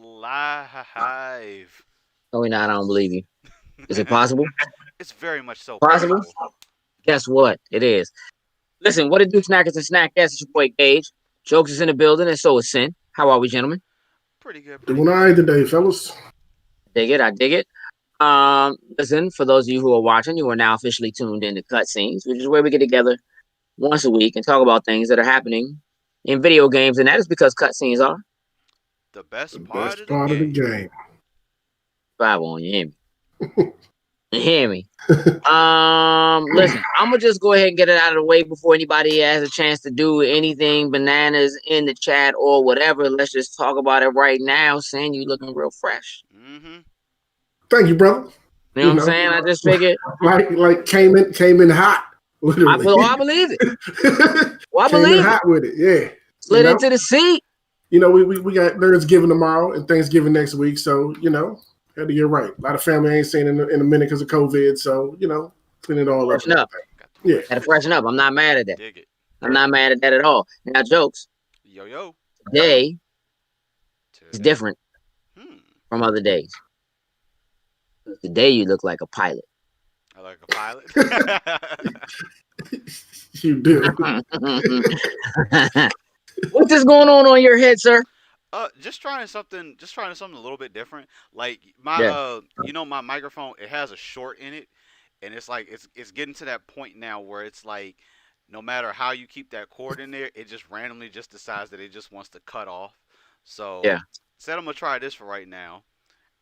live. No, we're not. I don't believe you. Is it possible? It's very much so Possible? possible. Guess what? It is. Listen, what it do, snackers and snack ass? It's your boy Gage. Jokes is in the building, and so is Sin. How are we, gentlemen? Pretty good, pretty Doing all right good. today, fellas. Dig it. I dig it. Listen, for those of you who are watching, you are now officially tuned into Cutscenes, which is where we get together once a week and talk about things that are happening in video games, and that is because cutscenes are The The best part best of the part of the game. game. five on. You hear me? You hear me? Listen, I'm gonna just go ahead and get it out of the way before anybody has a chance to do anything bananas in the chat or whatever. Let's just talk about it right now. Saying you looking real fresh. Mm-hmm. Thank you, brother. You know what I'm saying? I just figured. Like came in hot, literally. I believe it. Well, I came in believe it. hot with it, yeah. Slid into the seat. We got Thanksgiving tomorrow and Thanksgiving next week, so had to get right. A lot of family ain't seen in a minute because of COVID, so clean it all Freshen up. Yeah. Had to freshen up. I'm not mad at that. Dig it. I'm not mad at that at all. Now, jokes. Yo. Today is different Hmm. from other days. Today you look like a pilot. I like a pilot. You do. What's this going on your head, sir? Just trying something a little bit different. Like my my microphone, it has a short in it, and it's like it's getting to that point now where it's like no matter how you keep that cord in there, it just randomly just decides that it just wants to cut off. So said I'm gonna try this for right now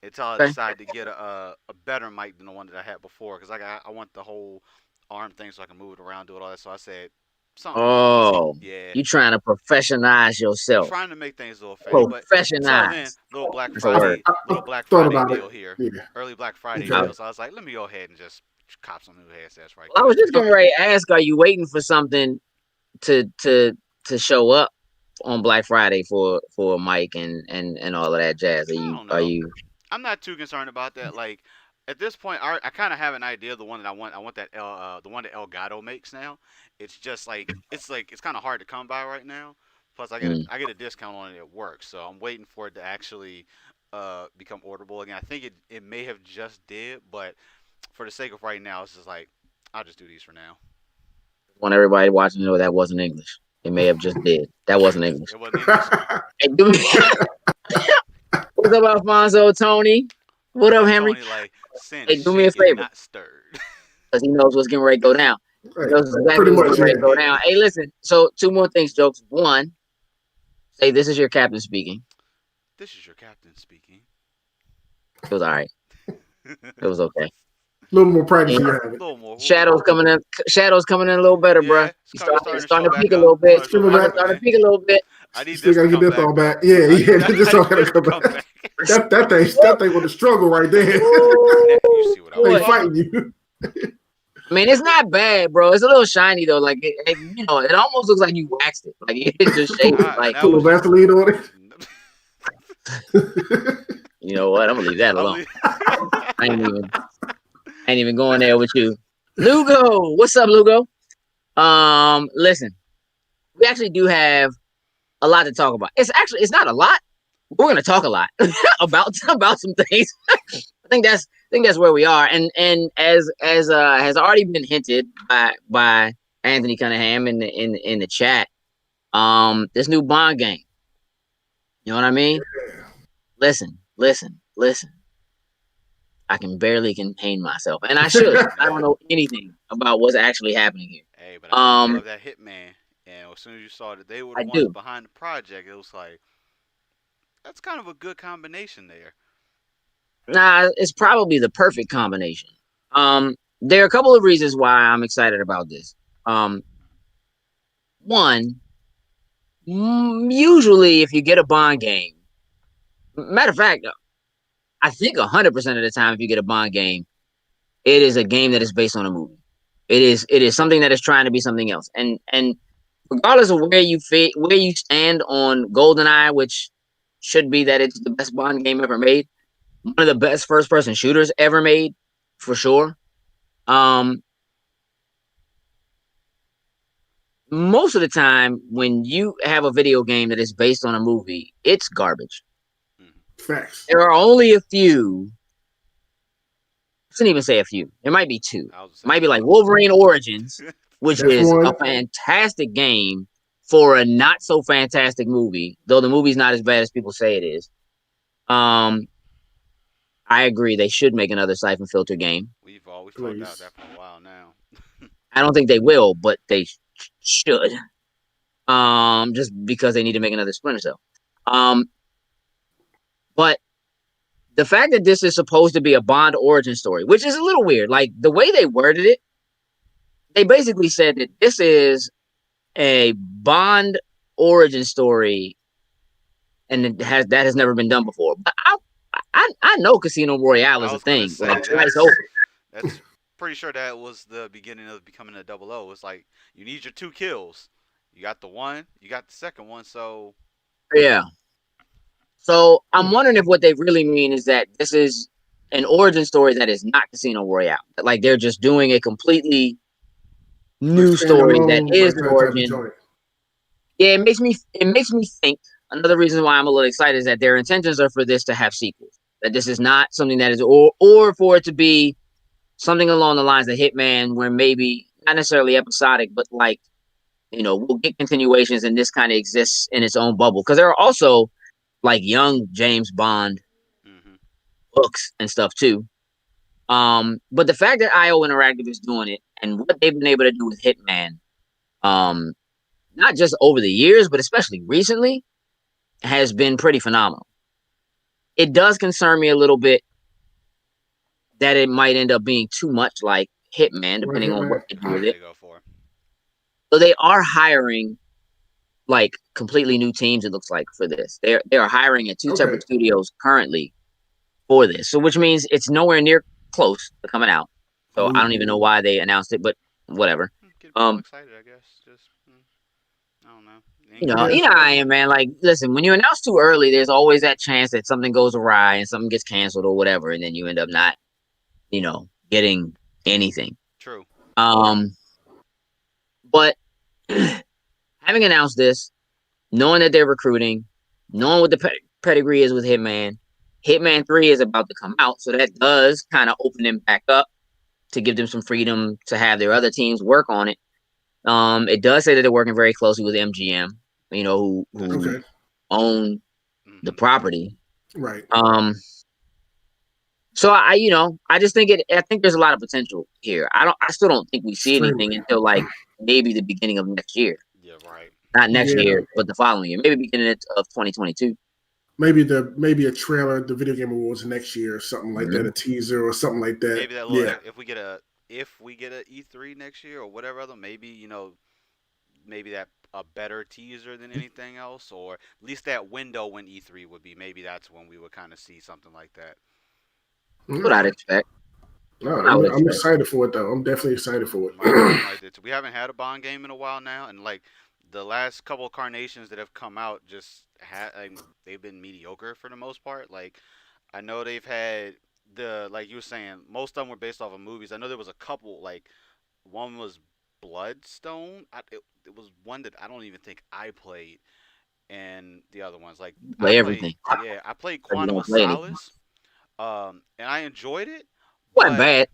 until I decide to get a better mic than the one that I had before, because I want the whole arm thing so I can move it around, do it all that. So I said something. Oh, yeah. You trying to professionalize yourself? I'm trying to make things a little fancy, but until then, little Black Friday deal here. Yeah. Early Black Friday deal. So I was like, let me go ahead and just cop some new headsets right I was just getting ready to ask, are you waiting for something to show up on Black Friday for a mic and all of that jazz? Are you? I'm not too concerned about that. Like at this point, I kind of have an idea of the one that I want. I want that the one that Elgato makes now. It's just like it's kind of hard to come by right now. Plus, I get a discount on it at work, so I'm waiting for it to actually become orderable again. I think it may have just did, but for the sake of right now, it's just like I'll just do these for now. I want everybody watching to know that wasn't English. It may have just did. That wasn't English. It wasn't English. Hey, what's up, Alfonso? Tony? What up, Henry? Tony, like, hey, do me a favor. Not stirred. Because he knows what's getting ready to go down. He knows exactly what's getting ready to go down. Hey, listen. So, two more things, jokes. One, say this is your captain speaking. This is your captain speaking. It was all right. It was okay. A little more practice. Shadows coming in a little better, bro. He's starting to peak a little bit. Starting to peak a little bit. I need still gotta get this all back. Yeah. This all gotta come back. That thing with the struggle right there. You see what they fighting you. I mean, it's not bad, bro. It's a little shiny though. Like it almost looks like you waxed it. Like it just shaped like put a little Vaseline on it. You know what? I'm gonna leave that alone. I ain't even going there with you. Lugo, what's up, Lugo? Listen, we actually do have a lot to talk about. It's not a lot. We're gonna talk a lot about some things. I think that's where we are. And as has already been hinted by Anthony Cunningham in the chat, this new Bond game. You know what I mean? Listen. I can barely contain myself, and I should. I don't know anything about what's actually happening here. Hey, but I love that Hitman, and as soon as you saw that they were the ones behind the project, it was like that's kind of a good combination there. Nah, it's probably the perfect combination. There are a couple of reasons why I'm excited about this. One, usually if you get a Bond game, matter of fact, I think 100% of the time if you get a Bond game, it is a game that is based on a movie. It is something that is trying to be something else. And regardless of where you stand on GoldenEye, which should be that it's the best Bond game ever made, one of the best first-person shooters ever made, for sure. Most of the time, when you have a video game that is based on a movie, it's garbage. Facts. There are only a few. I shouldn't even say a few. There might be two. Might be like Wolverine Origins, which is a fantastic game for a not so fantastic movie, though the movie's not as bad as people say it is. I agree. They should make another Siphon Filter game. We've always talked about that for a while now. I don't think they will, but they should. Just because they need to make another Splinter Cell. But the fact that this is supposed to be a Bond origin story, which is a little weird, like the way they worded it, they basically said that this is a Bond origin story, and that has never been done before. But I know Casino Royale is a thing. Like twice over. That's pretty sure that was the beginning of becoming a 00. It's like you need your 2 kills. You got the one, you got the second one, so yeah. So I'm wondering if what they really mean is that this is an origin story that is not Casino Royale. Like they're just doing a completely new story that is an origin. Yeah, it makes me think. Another reason why I'm a little excited is that their intentions are for this to have sequels. That this is not something that is, or for it to be something along the lines of Hitman, where maybe not necessarily episodic, but like, we'll get continuations and this kind of exists in its own bubble. Because there are also like young James Bond books and stuff too. But the fact that IO Interactive is doing it and what they've been able to do with Hitman, not just over the years, but especially recently, has been pretty phenomenal. It does concern me a little bit that it might end up being too much like Hitman, depending on what they do with it. So they are hiring like completely new teams, it looks like, for this. They are hiring at 2 separate studios currently for this. So which means it's nowhere near close to coming out. So I don't even know why they announced it, but whatever. Excited, I guess. Just I don't know. You know how I am, man. Like, listen, when you announce too early, there's always that chance that something goes awry and something gets canceled or whatever, and then you end up not, getting anything. True. But having announced this, knowing that they're recruiting, knowing what the pedigree is with Hitman 3 is about to come out, so that does kind of open them back up to give them some freedom to have their other teams work on it. It does say that they're working very closely with MGM, who own the property. Right. So I just think I think there's a lot of potential here. I still don't think we see anything until like maybe the beginning of next year. Yeah, right. Not next year, but the following year. Maybe beginning of 2022. Maybe a trailer at the Video Game Awards next year or something like that, a teaser or something like that. Maybe that little, if we get a E3 next year or whatever other, maybe maybe that a better teaser than anything else, or at least that window when E3 would be. Maybe that's when we would kind of see something like that. That's what I'd expect. No, I'm excited for it though. I'm definitely excited for it. We haven't had a Bond game in a while now, and like the last couple of Carnations that have come out they've been mediocre for the most part. Like I know they've had like you were saying, most of them were based off of movies. I know there was a couple, like one was Bloodstone. It was one that I don't even think I played, and the other ones like everything. I played Quantum of Solace, and I enjoyed it. Wasn't bad.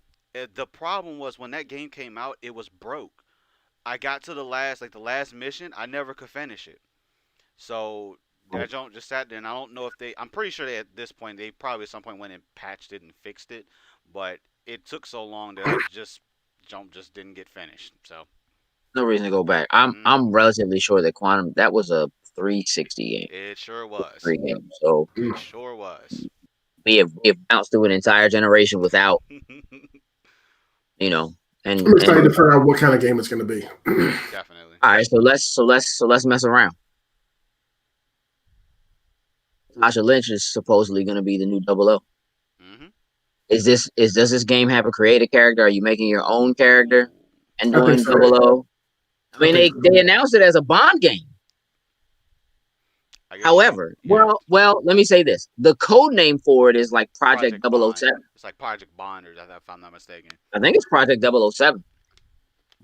The problem was when that game came out, it was broke. I got to the last mission, I never could finish it. So that jump just sat there, and I don't know if I'm pretty sure at this point, they probably at some point went and patched it and fixed it, but it took so long that jump just didn't get finished. So no reason to go back. I'm relatively sure that Quantum, that was a 360 game. It sure was. 3 games. So it sure was. We have bounced through an entire generation without, and I'm excited to figure out what kind of game it's going to be. Definitely. All right, so let's mess around. Tasha Lynch is supposedly going to be the new 00. Mm-hmm. Does this game have a creative character? Are you making your own character and doing 00? I mean, they announced it as a Bond game. However, well, let me say this: the code name for it is like Project 007. It's like Project Bond, if I'm not mistaken. I think it's Project 007.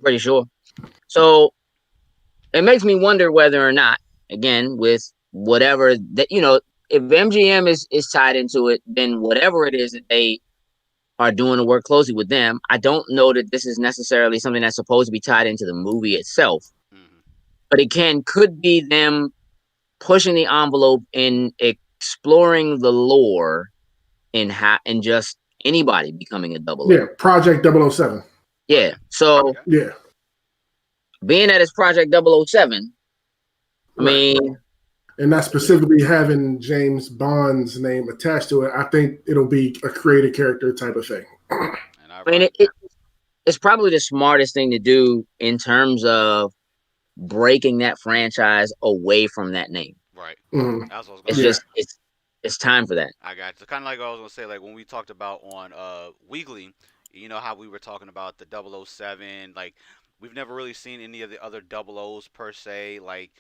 Pretty sure. So it makes me wonder whether or not, again, with whatever that if MGM is tied into it, then whatever it is that they are doing to work closely with them, I don't know that this is necessarily something that's supposed to be tied into the movie itself, but it could be them pushing the envelope in exploring the lore and just anybody becoming a 00. Yeah, Project 007. Yeah. So yeah, being that it's Project 007, I mean, and not specifically having James Bond's name attached to it, I think it'll be a created character type of thing. I mean, it's probably the smartest thing to do in terms of breaking that franchise away from that name. Right. Mm-hmm. That's what I was it's just it's time for that. I got you. Kind of like what I was gonna say, like when we talked about on Weekly, you know how we were talking about the 007, like we've never really seen any of the other 00s per se, like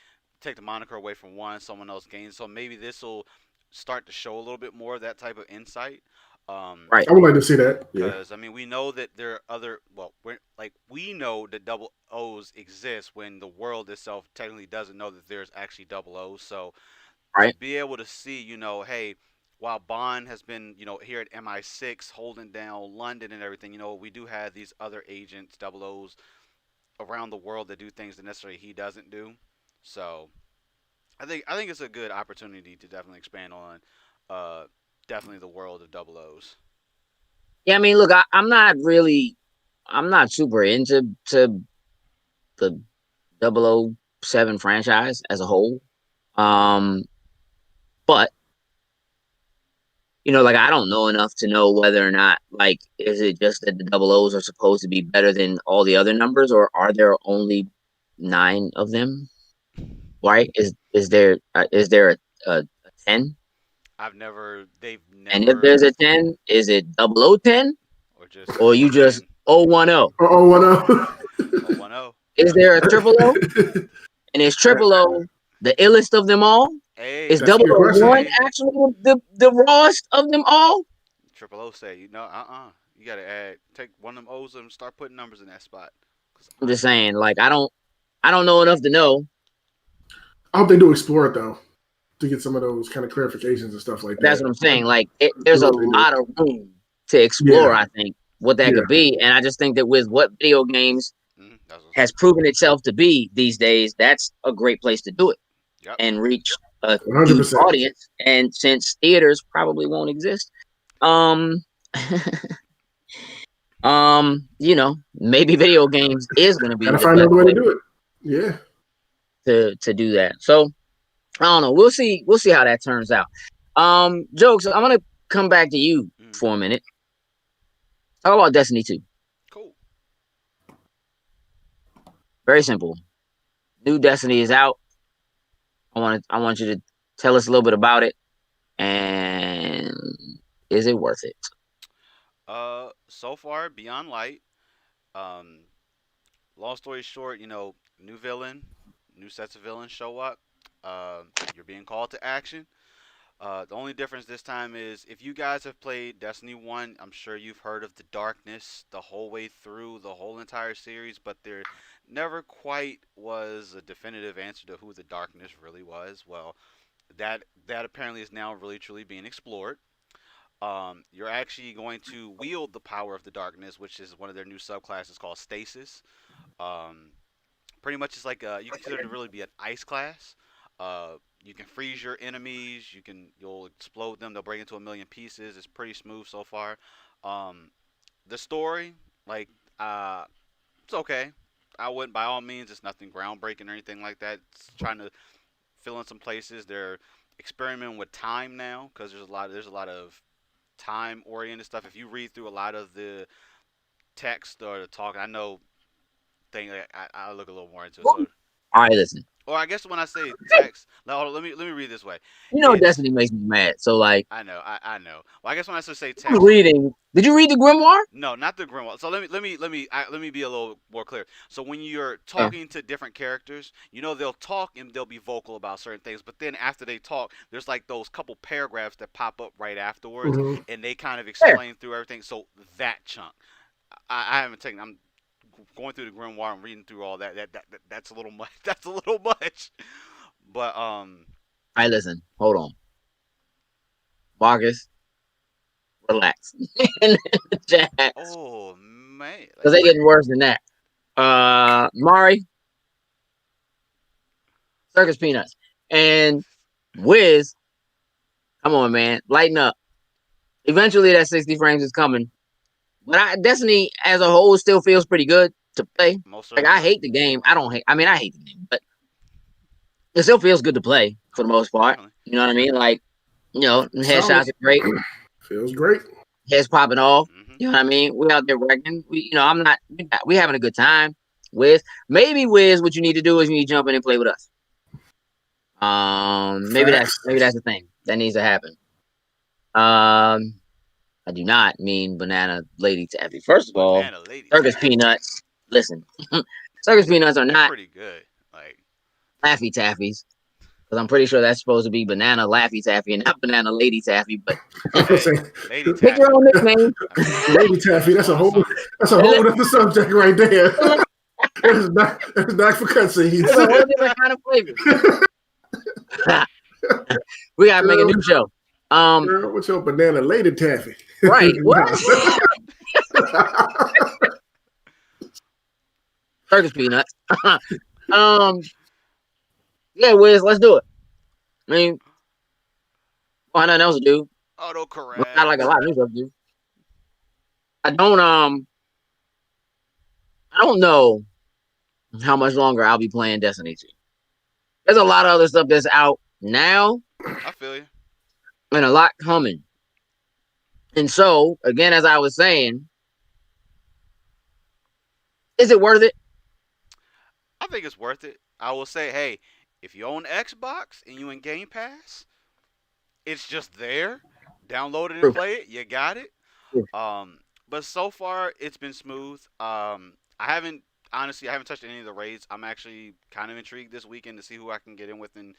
take the moniker away from one, someone else gains. So maybe this will start to show a little bit more of that type of insight. Right. I would like to see that. Because I mean, we know that there are other. Well, we know that 00s exist when the world itself technically doesn't know that there's actually 00s. So to be able to see, you know, hey, while Bond has been, you know, here at MI6 holding down London and everything, you know, we do have these other agents, 00s, around the world that do things that necessarily he doesn't do. So I think it's a good opportunity to definitely expand on definitely the world of 00s. Yeah, I mean, look, I'm not super into the 007 franchise as a whole. But you know, like I don't know enough to know whether or not, like, is it just that the 00s are supposed to be better than all the other numbers, or are there only 9 of them? Right? Is there a 10? They've never. And if there's a 10, is it 0010? Or you just 010? Or 010. Is there a 000? And is 000 the illest of them all? Hey, is 001 actually the rawest of them all? 000 say, you know, you gotta take one of them O's and start putting numbers in that spot. I'm just saying, like, I don't know enough to know. I hope they do explore it though, to get some of those kind of clarifications and stuff like that. That's what I'm saying. Like, there's a lot of room to explore. I think what that could be, and I just think that with what video games has proven itself to be these days, that's a great place to do it and reach a 100%. Huge audience. And since theaters probably won't exist, you know, maybe video games is going to be. Gotta find another way to do it. Yeah. To do that. So I don't know. We'll see how that turns out. Jokes, I'm gonna come back to you for a minute. Talk about Destiny 2. Cool. Very simple. New Destiny is out. I want you to tell us a little bit about it, and is it worth it? So far, Beyond Light. Long story short, you know, new villain, new sets of villains show up. You're being called to action. The only difference this time is if you guys have played Destiny 1, I'm sure you've heard of the darkness the whole way through the whole entire series, but there never quite was a definitive answer to who the darkness really was. Well, that apparently is now really truly being explored. You're actually going to wield the power of the darkness, which is one of their new subclasses called Stasis. Pretty much it's like you consider it to really be an ice class. You can freeze your enemies. You'll explode them. They'll break into a million pieces. It's pretty smooth so far. The story, like, it's okay. I wouldn't, by all means, it's nothing groundbreaking or anything like that. It's trying to fill in some places. They're experimenting with time now because there's a lot of time oriented stuff. If you read through a lot of the text or the talk, I know I look a little more into it. So, all right, listen. Or I guess when I say text, let me read this way. You know, Destiny makes me mad. So like, I know. Well, I guess when I say text, did you read the Grimoire? No, not the Grimoire. So let me be a little more clear. So when you're talking to different characters, you know they'll talk and they'll be vocal about certain things, but then after they talk, there's like those couple paragraphs that pop up right afterwards, and they kind of explain through everything. So that chunk, I haven't taken. I'm going through the Grimoire and reading through all that. That's a little much. That's a little much. But I listen. Hold on. Marcus, relax. And the Jazz, Oh man, because they getting worse than that. Mari, Circus Peanuts, and Wiz. Come on, man, lighten up. Eventually, that 60 frames is coming. But Destiny as a whole still feels pretty good to play. Like I hate the game. I hate the game, but it still feels good to play for the most part. You know what I mean? Like, headshots are great. Feels great. Heads popping off. You know what I mean? We out there wrecking. We having a good time. Wiz, what you need to do is you need to jump in and play with us. Maybe that's the thing that needs to happen. I do not mean Banana Lady Taffy. First of all, Circus Peanuts. Listen, Circus Peanuts are not pretty good. Like Laffy Taffies, because I'm pretty sure that's supposed to be Banana Laffy Taffy and not Banana Lady Taffy. But Lady pick your own nickname. Lady Taffy. That's a whole other subject right there. That's not for cutscenes. That's a whole different kind of flavor. We gotta make a new show. Girl, what's your Banana Lady Taffy? Right. What? Circus Peanuts. Yeah, Wiz, let's do it. I mean, why nothing else to do? Autocorrect. Not like a lot of new stuff to do. I don't know how much longer I'll be playing Destiny 2. There's a lot of other stuff that's out now. I feel you. And a lot coming. And so, again, as I was saying, is it worth it? I think it's worth it. I will say, hey, if you own Xbox and you in Game Pass, it's just there. Download it and play it. You got it. But so far, it's been smooth. I haven't touched any of the raids. I'm actually kind of intrigued this weekend to see who I can get in with and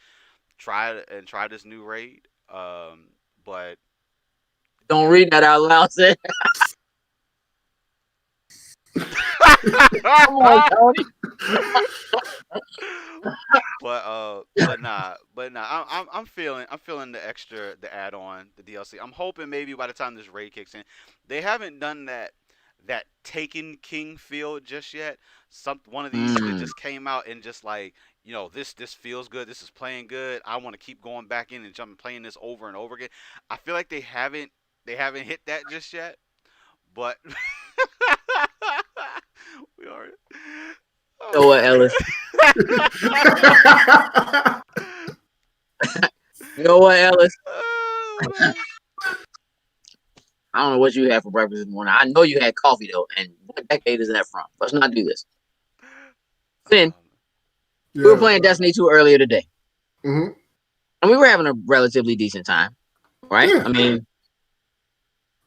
try this new raid. But don't read that out loud, Sid. Come on, Tony. but nah. I'm feeling the add-on, the DLC. I'm hoping maybe by the time this raid kicks in, they haven't done that Taken King feel just yet. One of these that just came out and just like, this feels good. This is playing good. I want to keep going back in and playing this over and over again. I feel like they haven't hit that just yet, but we are. You know what, Ellis? You know what, Ellis? I don't know what you had for breakfast this morning. I know you had coffee though, and what decade is that from? Let's not do this. Finn, we were playing Destiny 2 earlier today. Mm-hmm. And we were having a relatively decent time, right? Yeah. I mean,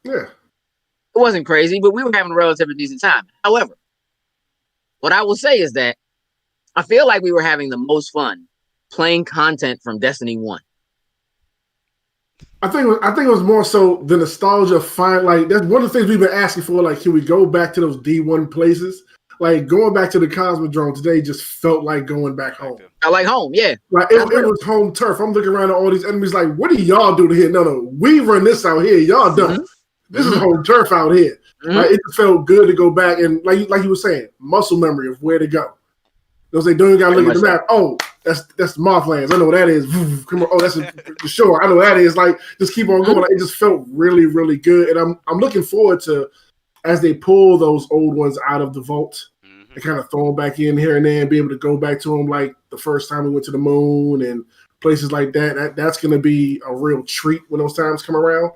yeah, it wasn't crazy, but we were having a relatively decent time. However, what I will say is that I feel like we were having the most fun playing content from Destiny 1. I think it was more so the nostalgia. Like that's one of the things we've been asking for. Like, can we go back to those D1 places? Like going back to the Cosmodrome today just felt like going back home. I like home, yeah. Like it was home turf. I'm looking around at all these enemies. Like, what do y'all do to here? No, we run this out here. Y'all done. This is home turf out here. Like, it just felt good to go back and like you were saying, muscle memory of where to go. Those they don't even gotta look at the map. Oh, that's the Mothlands. I know what that is. Come on. Oh, that's the shore. I know what that is. Like, just keep on going. Like, it just felt really, really good. And I'm looking forward to as they pull those old ones out of the vault and kind of throw them back in here and there and be able to go back to them like the first time we went to the moon and places like that. That's going to be a real treat when those times come around.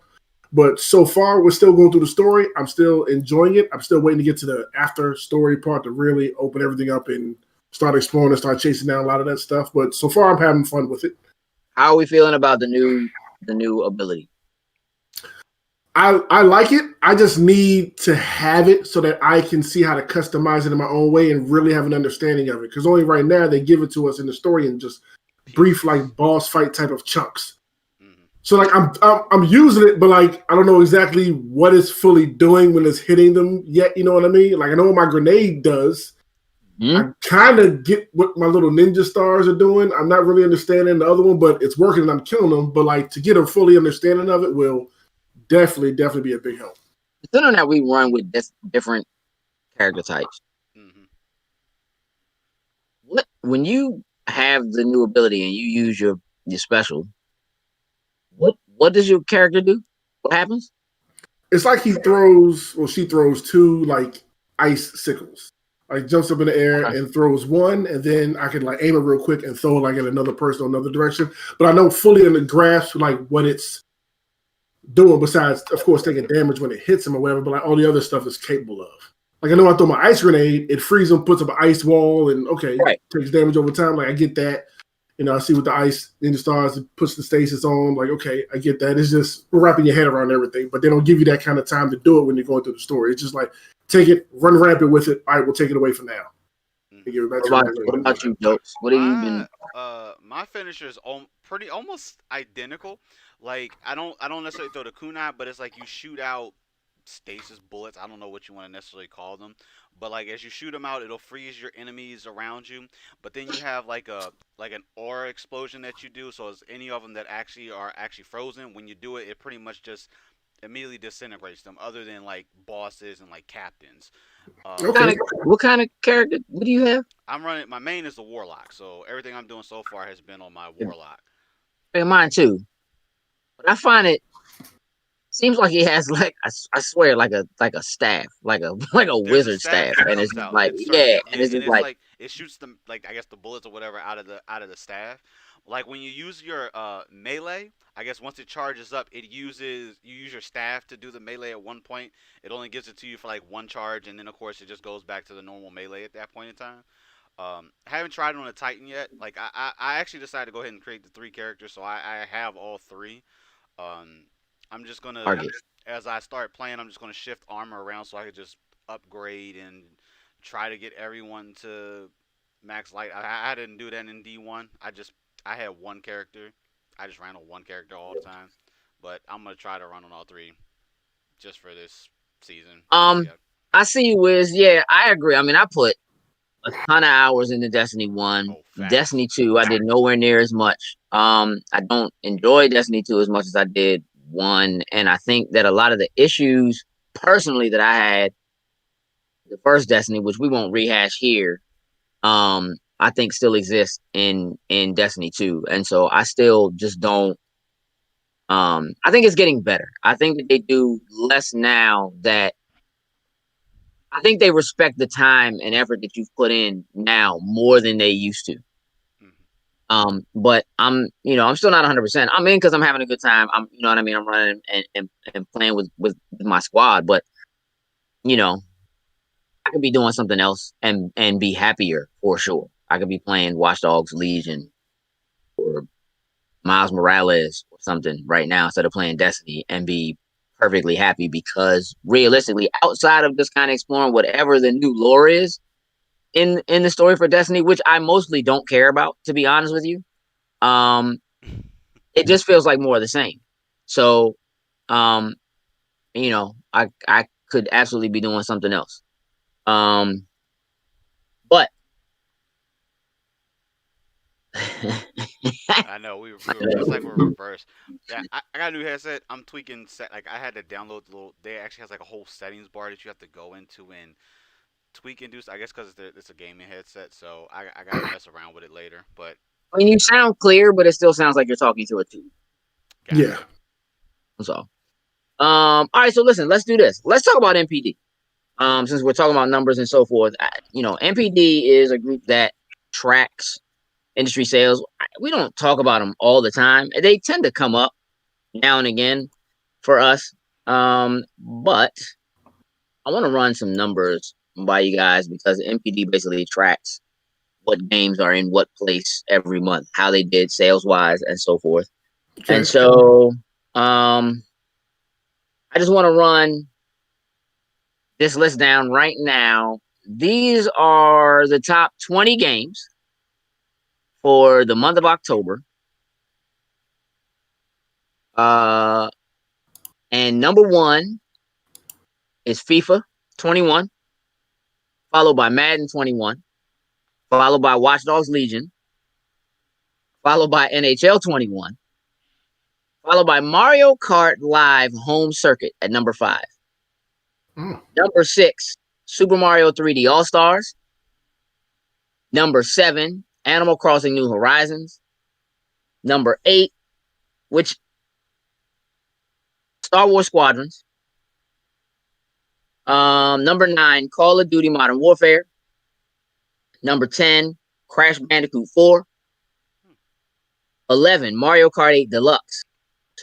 But so far, we're still going through the story. I'm still enjoying it. I'm still waiting to get to the after story part to really open everything up and start exploring and start chasing down a lot of that stuff. But so far, I'm having fun with it. How are we feeling about the new ability? I like it. I just need to have it so that I can see how to customize it in my own way and really have an understanding of it. Because only right now they give it to us in the story in just brief, like boss fight type of chunks. So like I'm using it, but like I don't know exactly what it's fully doing when it's hitting them yet. You know what I mean? Like I know what my grenade does, I kind of get what my little ninja stars are doing. I'm not really understanding the other one, but it's working and I'm killing them. But like to get a fully understanding of it will definitely be a big help. Considering that we run with different character types, when you have the new ability and you use your special, what does your character do? What happens? It's like she throws two like ice sickles. Like jumps up in the air and throws one, and then I can like aim it real quick and throw like at another person or another direction. But I don't fully in the grasp like what it's doing. Besides, of course, taking damage when it hits him or whatever. But like all the other stuff is capable of. Like I know I throw my ice grenade, it frees him, puts up an ice wall, and takes damage over time. Like I get that. You know, I see with the ice ninja stars, it puts the stasis on. Like, okay, I get that. It's just wrapping your head around everything, but they don't give you that kind of time to do it when you're going through the story. It's just like take it, run rampant with it. All right, we'll take it away for now. What about you, Jokes? What have you been? My finisher is almost identical. Like I don't necessarily throw the kunai, but it's like you shoot out stasis bullets. I don't know what you want to necessarily call them, but like as you shoot them out, it'll freeze your enemies around you. But then you have like an aura explosion that you do. So as any of them that are actually frozen, when you do it, it pretty much just immediately disintegrates them. Other than like bosses and like captains. What kind of character? What do you have? I'm running. My main is the warlock. So everything I'm doing so far has been on my warlock. Mine too. But I find it seems like he has like I swear like a staff, like a wizard staff, and it's just like and it's just like it shoots them like I guess the bullets or whatever out of the staff. Like when you use your melee, I guess once it charges up, you use your staff to do the melee at one point. It only gives it to you for like one charge, and then of course it just goes back to the normal melee at that point in time. I haven't tried it on a Titan yet. Like I actually decided to go ahead and create the 3 characters, so I have all 3. I'm just gonna, as I start playing, I'm just gonna shift armor around so I could just upgrade and try to get everyone to max light. I didn't do that in D1. I had one character. I just ran on one character all the time. But I'm gonna try to run on all 3 just for this season. I see you, Wiz. Yeah, I agree. I mean, I put a ton of hours into Destiny 1. Destiny 2, I did nowhere near as much. I don't enjoy Destiny 2 as much as I did 1, and I think that a lot of the issues personally that I had the first Destiny, which we won't rehash here, I think still exist in Destiny 2, and so I still just don't. I think it's getting better. I think that they do less now. That I think they respect the time and effort that you've put in now more than they used to. But I'm still not 100%. I'm in because I'm having a good time. I'm running and playing with my squad, but I could be doing something else and be happier for sure. I could be playing Watch Dogs Legion or Miles Morales or something right now instead of playing Destiny and be perfectly happy, because realistically, outside of just kind of exploring whatever the new lore is in the story for Destiny, which I mostly don't care about, to be honest with you, it just feels like more of the same. So, I could absolutely be doing something else. But I know it's like we're reversed. Yeah, I got a new headset. I'm tweaking like I had to download they actually has like a whole settings bar that you have to go into and tweak and do. I guess because it's a gaming headset, so I gotta mess around with it later. But I mean, you sound clear, but it still sounds like you're talking through a tube. Yeah. So, all right. So listen, let's do this. Let's talk about NPD. Since we're talking about numbers and so forth, NPD is a group that tracks industry sales. We don't talk about them all the time. They tend to come up now and again for us. But I want to run some numbers by you guys, because NPD basically tracks what games are in what place every month, how they did sales wise and so forth. Okay. And so I just want to run this list down right now. These are the top 20 games for the month of October. And number 1 is FIFA 21, followed by Madden 21, followed by Watch Dogs Legion, followed by NHL 21, followed by Mario Kart Live Home Circuit at number 5. Number 6, Super Mario 3D All Stars. Number 7, Animal Crossing New Horizons. Number 8, which Star Wars Squadrons. Number 9, Call of Duty Modern Warfare. Number 10, Crash Bandicoot 4. 11, Mario Kart 8 Deluxe.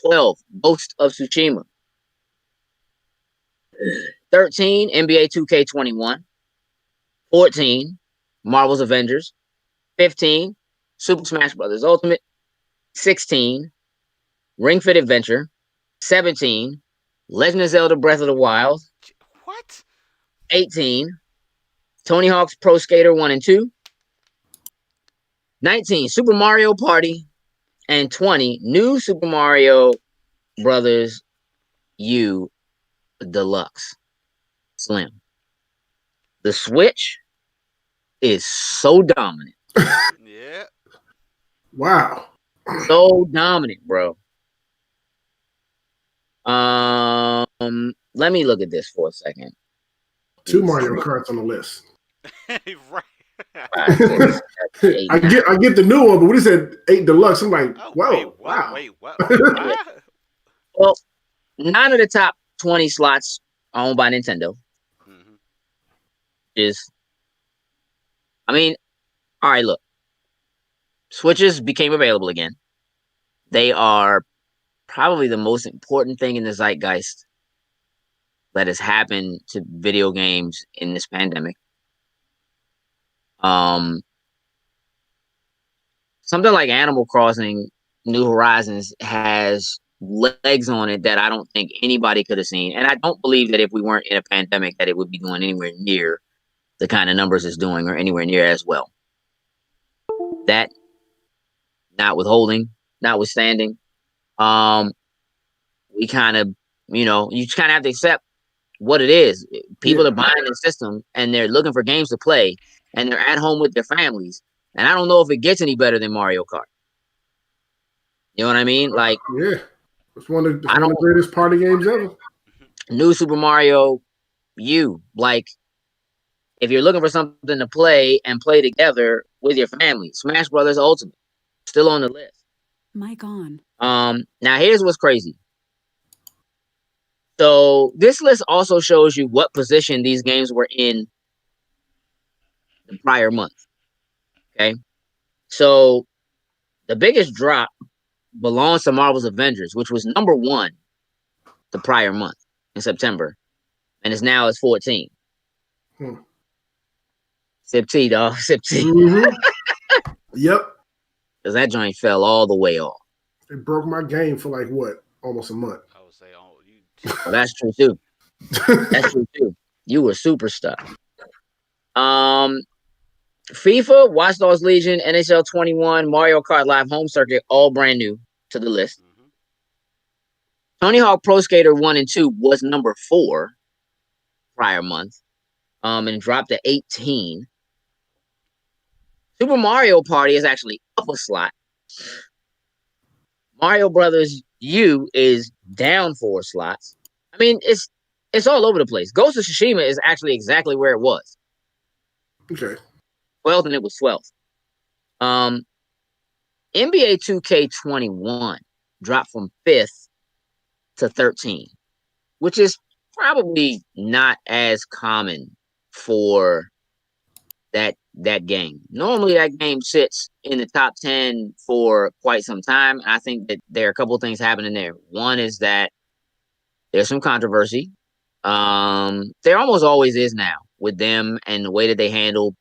12, Ghost of Tsushima. 13, NBA 2K21. 14, Marvel's Avengers. 15, Super Smash Bros. Ultimate. 16, Ring Fit Adventure. 17, Legend of Zelda Breath of the Wild. What? 18, Tony Hawk's Pro Skater 1 and 2. 19, Super Mario Party. And 20, New Super Mario Brothers U Deluxe Slim. The Switch is so dominant. Yeah. Wow. So dominant, bro. Let me look at this for a second. 2 Mario Karts on the list. Right. I get the new one, but when he said 8 Deluxe, I'm like, whoa, wait, what? wow. Wait, what? Well, 9 of the top 20 slots are owned by Nintendo. I mean, all right, look. Switches became available again. They are probably the most important thing in the zeitgeist that has happened to video games in this pandemic. Something like Animal Crossing New Horizons has legs on it that I don't think anybody could have seen. And I don't believe that if we weren't in a pandemic that it would be doing anywhere near the kind of numbers it's doing or anywhere near as well. That notwithstanding, we kind of, you just kind of have to accept what it is. People are buying the system and they're looking for games to play and they're at home with their families. And I don't know if it gets any better than Mario Kart. You know what I mean? Like, yeah, it's one of the greatest party games ever. New Super Mario U. Like, if you're looking for something to play and play together with your family, Smash Brothers Ultimate, still on the list. Mic on. Now here's what's crazy. So this list also shows you what position these games were in the prior month. Okay. So the biggest drop belongs to Marvel's Avengers, which was number 1 the prior month in September. And it's now it's 14. Sip T, dog. Sip T. Mm-hmm. Yep. Because that joint fell all the way off. It broke my game for like what? Almost a month. I would say, Well, that's true too. That's true too. You were super stuck. FIFA, Watch Dogs Legion, NHL 21, Mario Kart Live Home Circuit, all brand new to the list. Tony Hawk Pro Skater 1 and 2 was number 4 prior month. And dropped to 18. Super Mario Party is actually up a slot. Mario Brothers U is down 4 slots. I mean, it's all over the place. Ghost of Tsushima is actually exactly where it was. Okay. 12th, and it was 12th. NBA 2K21 dropped from 5th to 13, which is probably not as common for that game. Normally that game sits in the top 10 for quite some time. I think that there are a couple of things happening there. One is that there's some controversy. There almost always is now with them and the way that they handle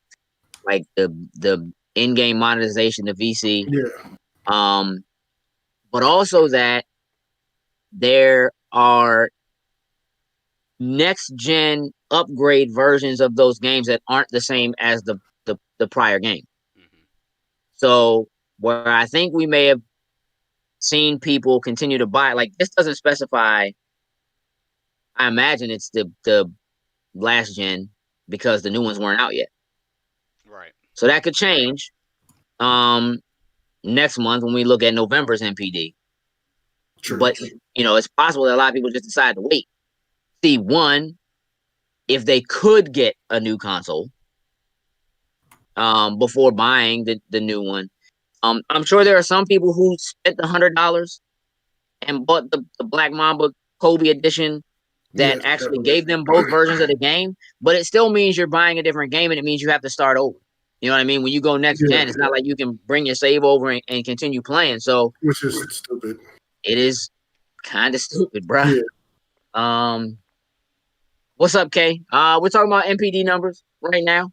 like the in-game monetization, the VC. Yeah. But also that there are next gen upgrade versions of those games that aren't the same as the prior game. So where I think we may have seen people continue to buy, like this doesn't specify. I imagine it's the last gen because the new ones weren't out yet. Right. So that could change next month when we look at November's NPD. True. But it's possible that a lot of people just decide to wait. See, one, if they could get a new console before buying the new one. I'm sure there are some people who spent $100 and bought the Black Mamba Kobe edition that actually gave them both versions of the game, but it still means you're buying a different game, and it means you have to start over. You know what I mean? When you go next gen, it's not like you can bring your save over and continue playing. So, which is stupid. It is kind of stupid, bro. Yeah. What's up, Kay? We're talking about NPD numbers right now.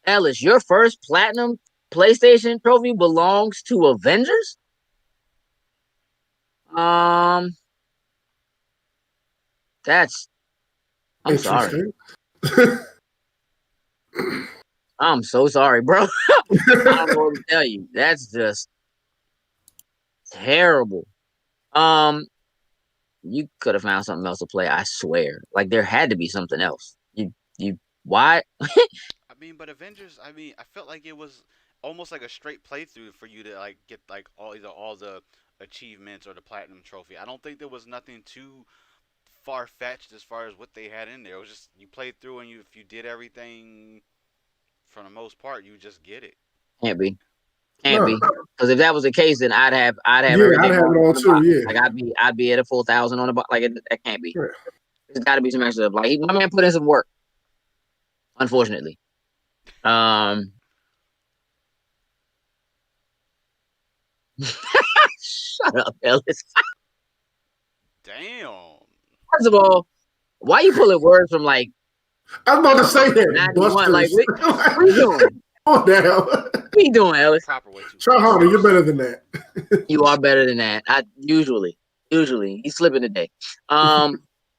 Ellis, your first platinum PlayStation trophy belongs to Avengers? I'm sorry. I'm so sorry, bro. I don't know what to tell you. That's just terrible. You could have found something else to play, I swear. Like, there had to be something else. Why? I mean, but Avengers, I felt like it was almost like a straight playthrough for you to like get like all the achievements or the platinum trophy. I don't think there was nothing too far fetched as far as what they had in there. It was just you played through and if you did everything for the most part, you just get it. Can't be. Because if that was the case, then I'd have everything. I'd have it all too. Yeah, like I'd be at a full 1,000 on the box. Like that can't be. Sure. There's got to be some extra. Like my man put in some work. Unfortunately, shut up, Ellis. Damn. First of all, why you pulling words from like? I was about to say that. 91, like what are you doing? Oh damn! What are you doing, Ellis? Try harder. You're better than that. You are better than that. I usually he's slipping today. Yeah.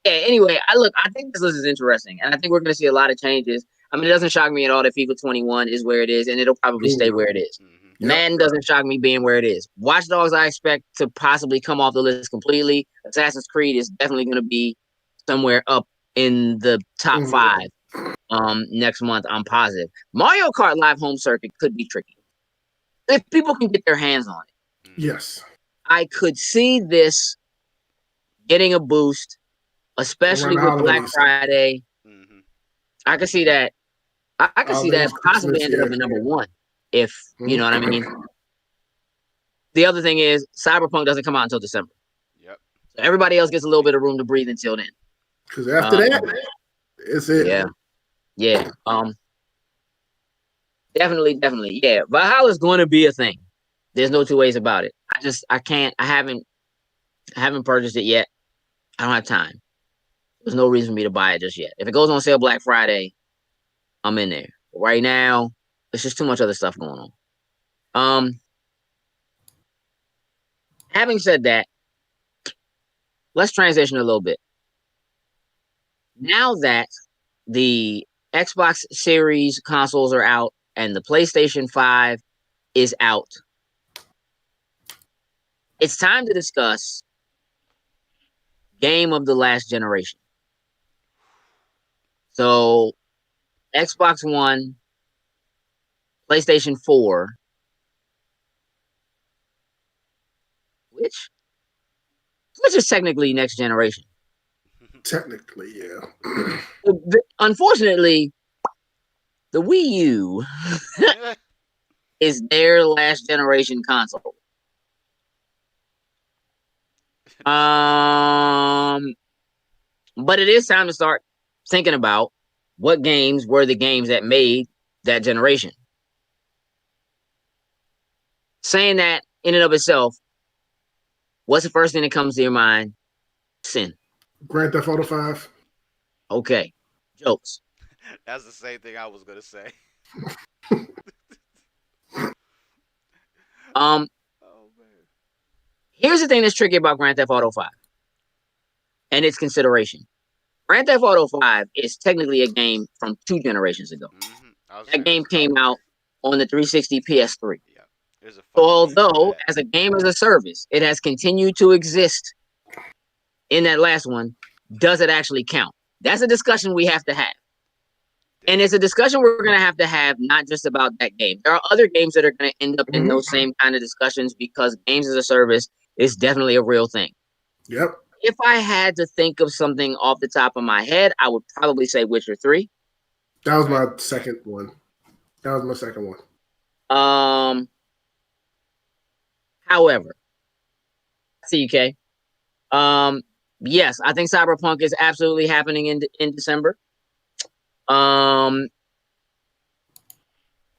Anyway, I think this list is interesting, and I think we're going to see a lot of changes. I mean, it doesn't shock me at all that FIFA 21 is where it is, and it'll probably stay where it is. Mm-hmm. Madden doesn't shock me being where it is. Watch Dogs, I expect to possibly come off the list completely. Assassin's Creed is definitely going to be somewhere up in the top 5 next month. I'm positive. Mario Kart Live Home Circuit could be tricky if people can get their hands on it. Yes, I could see this getting a boost, especially with Black Friday. Mm-hmm. I could see that. I could see that possibly ended up in number 1 if you know what I mean. The other thing is Cyberpunk doesn't come out until December. Yep. So everybody else gets a little bit of room to breathe until then. Because after that, it's it. Yeah. Definitely. Yeah. Valhalla's going to be a thing. There's no two ways about it. I haven't purchased it yet. I don't have time. There's no reason for me to buy it just yet. If it goes on sale Black Friday, I'm in there. But right now, there's just too much other stuff going on. Having said that, let's transition a little bit. Now that the Xbox Series consoles are out and the PlayStation 5 is out, it's time to discuss game of the last generation. So, Xbox One, PlayStation 4, which is technically next generation. Technically, yeah. Unfortunately, the Wii U is their last generation console. But it is time to start thinking about what games were the games that made that generation. Saying that in and of itself, what's the first thing that comes to your mind? Sin. Grand Theft Auto 5. Okay. Jokes. That's the same thing I was gonna say. Oh, man. Here's the thing that's tricky about Grand Theft Auto 5 and its consideration. Grand Theft Auto 5 is technically a game from 2 generations ago. Mm-hmm. That game came out on the 360 PS3. Yeah. So although as a game as a service, it has continued to exist in that last one, does it actually count? That's a discussion we have to have. And it's a discussion we're going to have not just about that game. There are other games that are going to end up in those same kind of discussions because games as a service is definitely a real thing. Yep. If I had to think of something off the top of my head, I would probably say Witcher 3. That was my second one. However, CK. Yes, I think Cyberpunk is absolutely happening in December.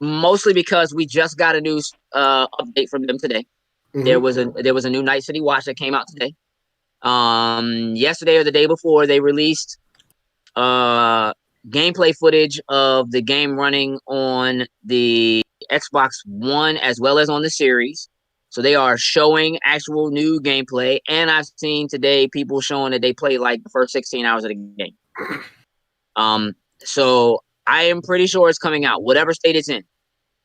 Mostly because we just got a new update from them today. There was a new Night City Watch that came out today. Yesterday or the day before, they released gameplay footage of the game running on the Xbox One as well as on the Series. So they are showing actual new gameplay, and I've seen today people showing that they played like the first 16 hours of the game. So I am pretty sure it's coming out, whatever state it's in.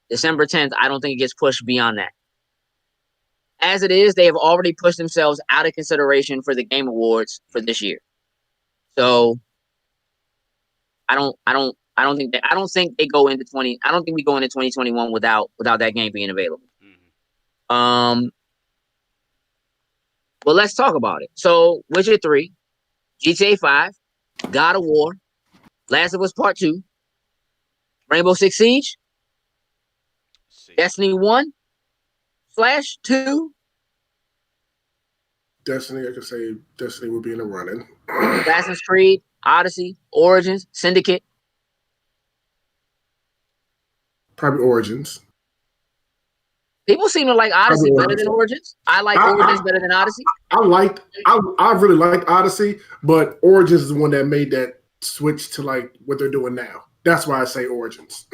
December 10th, I don't think it gets pushed beyond that. As it is, they have already pushed themselves out of consideration for the Game Awards for this year. So I don't think we go into 2021 without that game being available. Well, let's talk about it. So, Witcher 3, GTA 5, God of War, Last of Us Part 2, Rainbow Six Siege, Destiny 1/2. Destiny, I could say Destiny would be in the running. Assassin's Creed, Odyssey, Origins, Syndicate. Probably Origins. People seem to like Odyssey better than Origins. I like Origins better than Odyssey. I really liked Odyssey, but Origins is the one that made that switch to like what they're doing now. That's why I say Origins.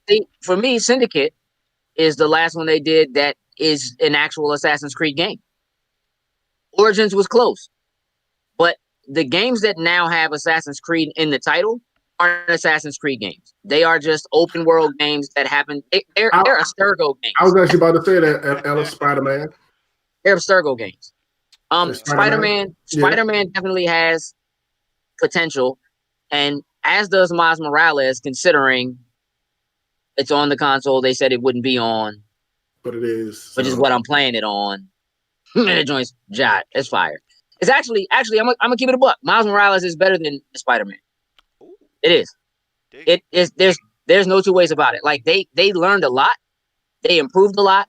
See, for me, Syndicate is the last one they did that is an actual Assassin's Creed game. Origins was close, but the games that now have Assassin's Creed in the title aren't Assassin's Creed games. They are just open world games that happen. They're Abstergo games. I was actually about to say that Alice Spider-Man. They're Abstergo games. Spider-Man definitely has potential, and as does Miles Morales, considering it's on the console. They said it wouldn't be on, but it is. Which is what I'm playing it on. And it joins Jot. It's fire. It's actually I'm gonna keep it a buck. Miles Morales is better than Spider-Man. It is. It is. There's no two ways about it. Like they learned a lot. They improved a lot.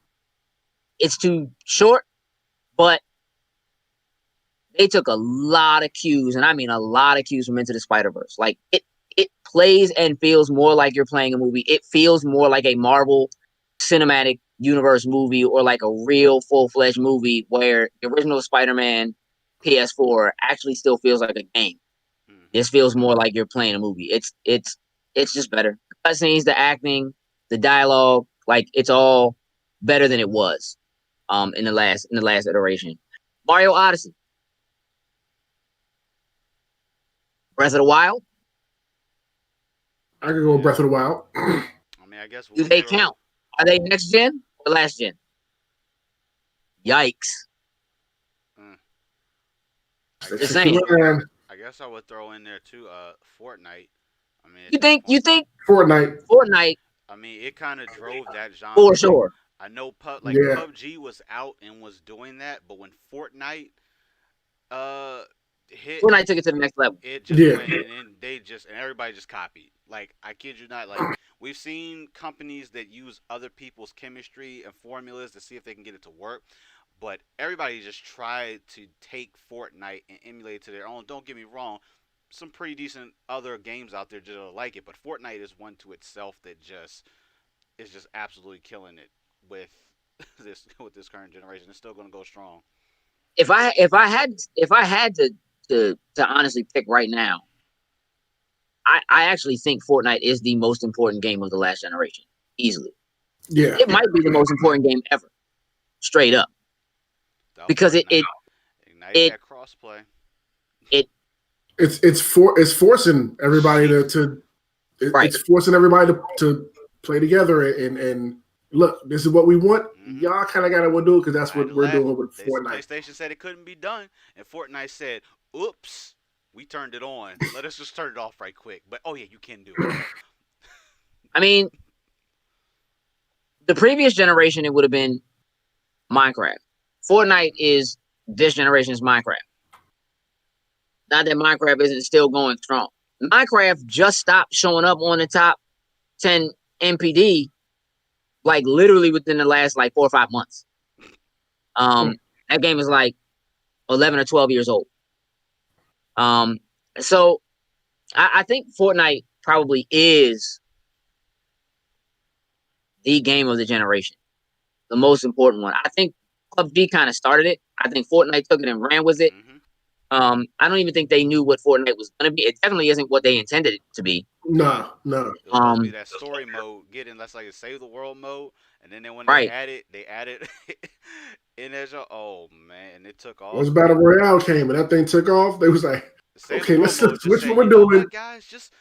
It's too short, but they took a lot of cues, and I mean a lot of cues from Into the Spider-Verse. Like it plays and feels more like you're playing a movie. It feels more like a Marvel Cinematic Universe movie or like a real full-fledged movie where the original Spider-Man PS4 actually still feels like a game. This feels more like you're playing a movie. It's just better. The cutscenes, the acting, the dialogue, like it's all better than it was in the last iteration. Mario Odyssey. Breath of the Wild. I could go with Breath of the Wild. I mean, I guess do they count? Are they next gen or last gen? Yikes. Just saying. I guess I would throw in there too, Fortnite. I mean, you think Fortnite? I mean, it kind of drove that genre. For sure. I know PUBG was out and was doing that, but when Fortnite hit, Fortnite took it to the next level. It just went, and everybody just copied. Like, I kid you not. Like, we've seen companies that use other people's chemistry and formulas to see if they can get it to work. But everybody just tried to take Fortnite and emulate it to their own. Don't get me wrong, some pretty decent other games out there just like it, but Fortnite is one to itself that is just absolutely killing it with this current generation. It's still going to go strong. If I had to honestly pick right now, I actually think Fortnite is the most important game of the last generation, easily. Yeah, it might be the most important game ever, straight up. Because it that crossplay. It's forcing everybody it's forcing everybody to play together and look. This is what we want. Y'all kind of gotta do it because that's what we're doing with Fortnite. PlayStation said it couldn't be done, and Fortnite said, "Oops, we turned it on. Let us just turn it off right quick." But oh yeah, you can do it. I mean, the previous generation, it would have been Minecraft. Fortnite is this generation's Minecraft. Not that Minecraft isn't still going strong. Minecraft just stopped showing up on the top 10 NPD like literally within the last like 4 or 5 months. That game is like 11 or 12 years old. So I think Fortnite probably is the game of the generation, the most important one. I think PUBG kind of started it. I think Fortnite took it and ran with it. I don't even think they knew what Fortnite was going to be. It definitely isn't what they intended it to be. No. It was supposed to be that story mode, getting that's like a save the world mode, and then when they added in as oh man, and it took off. Once Battle Royale came and that thing took off, they was like, okay, let's switch what we're doing. What, guys, just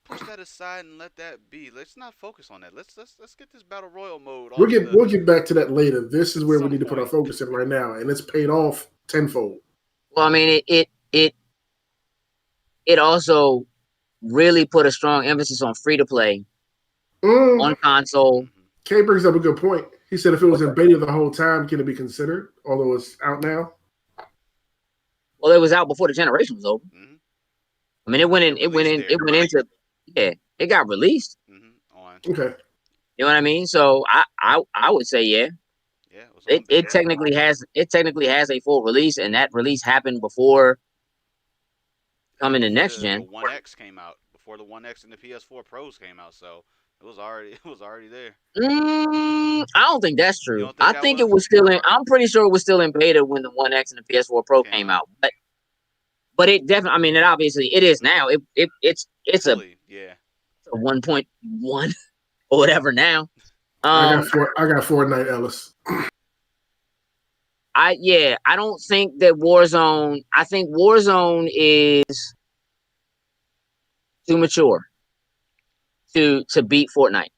push that aside and let that be. Let's not focus on that. Let's get this Battle Royale mode. We'll get back to that later. This is where we need to put our focus in right now, and it's paid off tenfold. Well, I mean, it also really put a strong emphasis on free to play on console. Kay brings up a good point. He said if it was in beta the whole time, can it be considered? Although it's out now. Well, it was out before the generation was over. I mean, it went into it got released. Okay. You know what I mean? So I would say yeah. It technically has a full release, and that release happened before coming to next gen. The One X came out before the One X and the PS4 Pros came out, so it was already there. I don't think that's true. I think it was still in. I'm pretty sure it was still in beta when the One X and the PS4 Pro came out, but it definitely. I mean, it obviously it is now. It's a 1.1 or whatever now. I got Fortnite, Ellis. I don't think that Warzone. I think Warzone is too mature to beat Fortnite.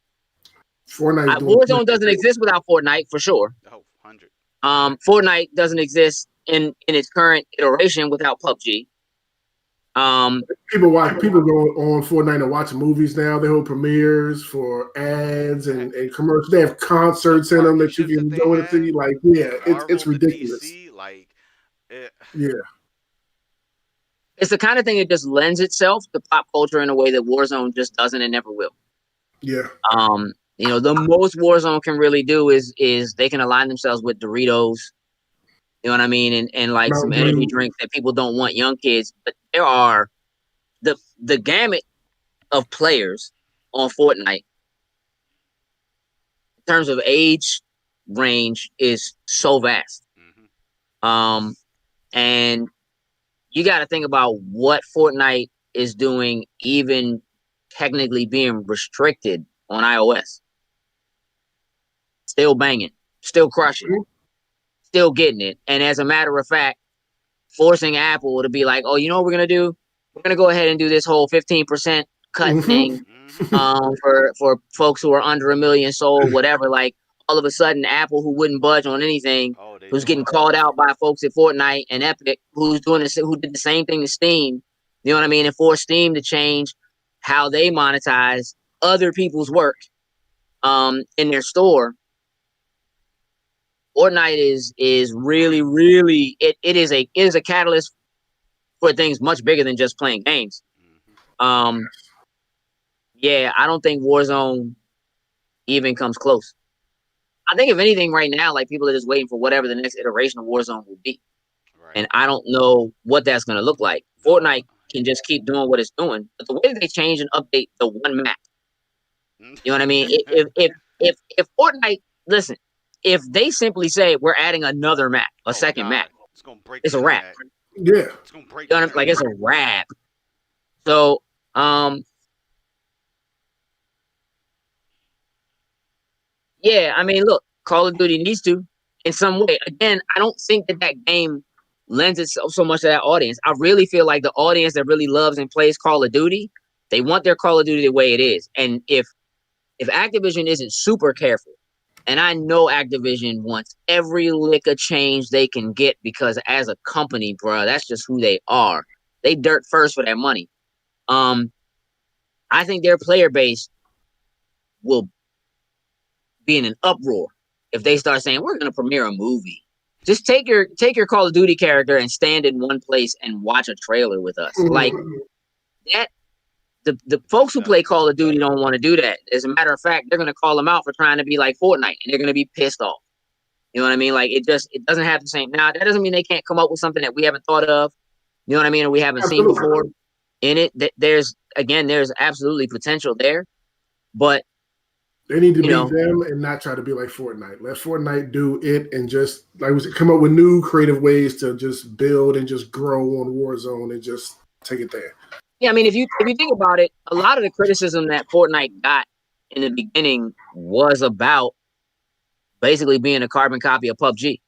Warzone doesn't exist without Fortnite for sure. 100. Fortnite doesn't exist in its current iteration without PUBG. People go on Fortnite and watch movies now. They hold premieres for ads and commercials. They have concerts in them that you can go and see. Like, it's ridiculous. DC, It's the kind of thing that just lends itself to pop culture in a way that Warzone just doesn't and never will. Yeah. The most Warzone can really do is they can align themselves with Doritos. You know what I mean? And like some energy drinks that people don't want young kids. But there are the gamut of players on Fortnite in terms of age range is so vast. And you got to think about what Fortnite is doing, even technically being restricted on iOS. Still banging, still crushing, still getting it. And as a matter of fact, forcing Apple to be like, oh, you know what we're going to do? We're going to go ahead and do this whole 15% cut thing for folks who are under 1 million sold, whatever. Like, all of a sudden, Apple, who wouldn't budge on anything, who's getting called out by folks at Fortnite and Epic, who did the same thing to Steam, you know what I mean, and forced Steam to change how they monetize other people's work in their store. Fortnite is really, really it is a catalyst for things much bigger than just playing games. I don't think Warzone even comes close. I think if anything right now, like people are just waiting for whatever the next iteration of Warzone will be. Right. And I don't know what that's going to look like. Fortnite can just keep doing what it's doing. But the way that they change and update the one map, you know what I mean? If Fortnite, listen, if they simply say we're adding another map, a second map, it's a wrap. Yeah. It's going to break. Like it's a wrap. So, yeah, I mean, look, Call of Duty needs to in some way. Again, I don't think that game lends itself so much to that audience. I really feel like the audience that really loves and plays Call of Duty, they want their Call of Duty the way it is. And if Activision isn't super careful, and I know Activision wants every lick of change they can get because as a company, bro, that's just who they are. They dirt first for that money. I think their player base will be in an uproar if they start saying we're going to premiere a movie. Just take your Call of Duty character and stand in one place and watch a trailer with us. Like that. The folks who play Call of Duty don't want to do that. As a matter of fact, they're going to call them out for trying to be like Fortnite, and they're going to be pissed off. You know what I mean? Like it doesn't have the same. Now that doesn't mean they can't come up with something that we haven't thought of. You know what I mean? Or we haven't seen before. In it, there's absolutely potential there, but they need to be them and not try to be like Fortnite. Let Fortnite do it and just come up with new creative ways to just build and just grow on Warzone and just take it there. Yeah, I mean, if you think about it, a lot of the criticism that Fortnite got in the beginning was about basically being a carbon copy of PUBG,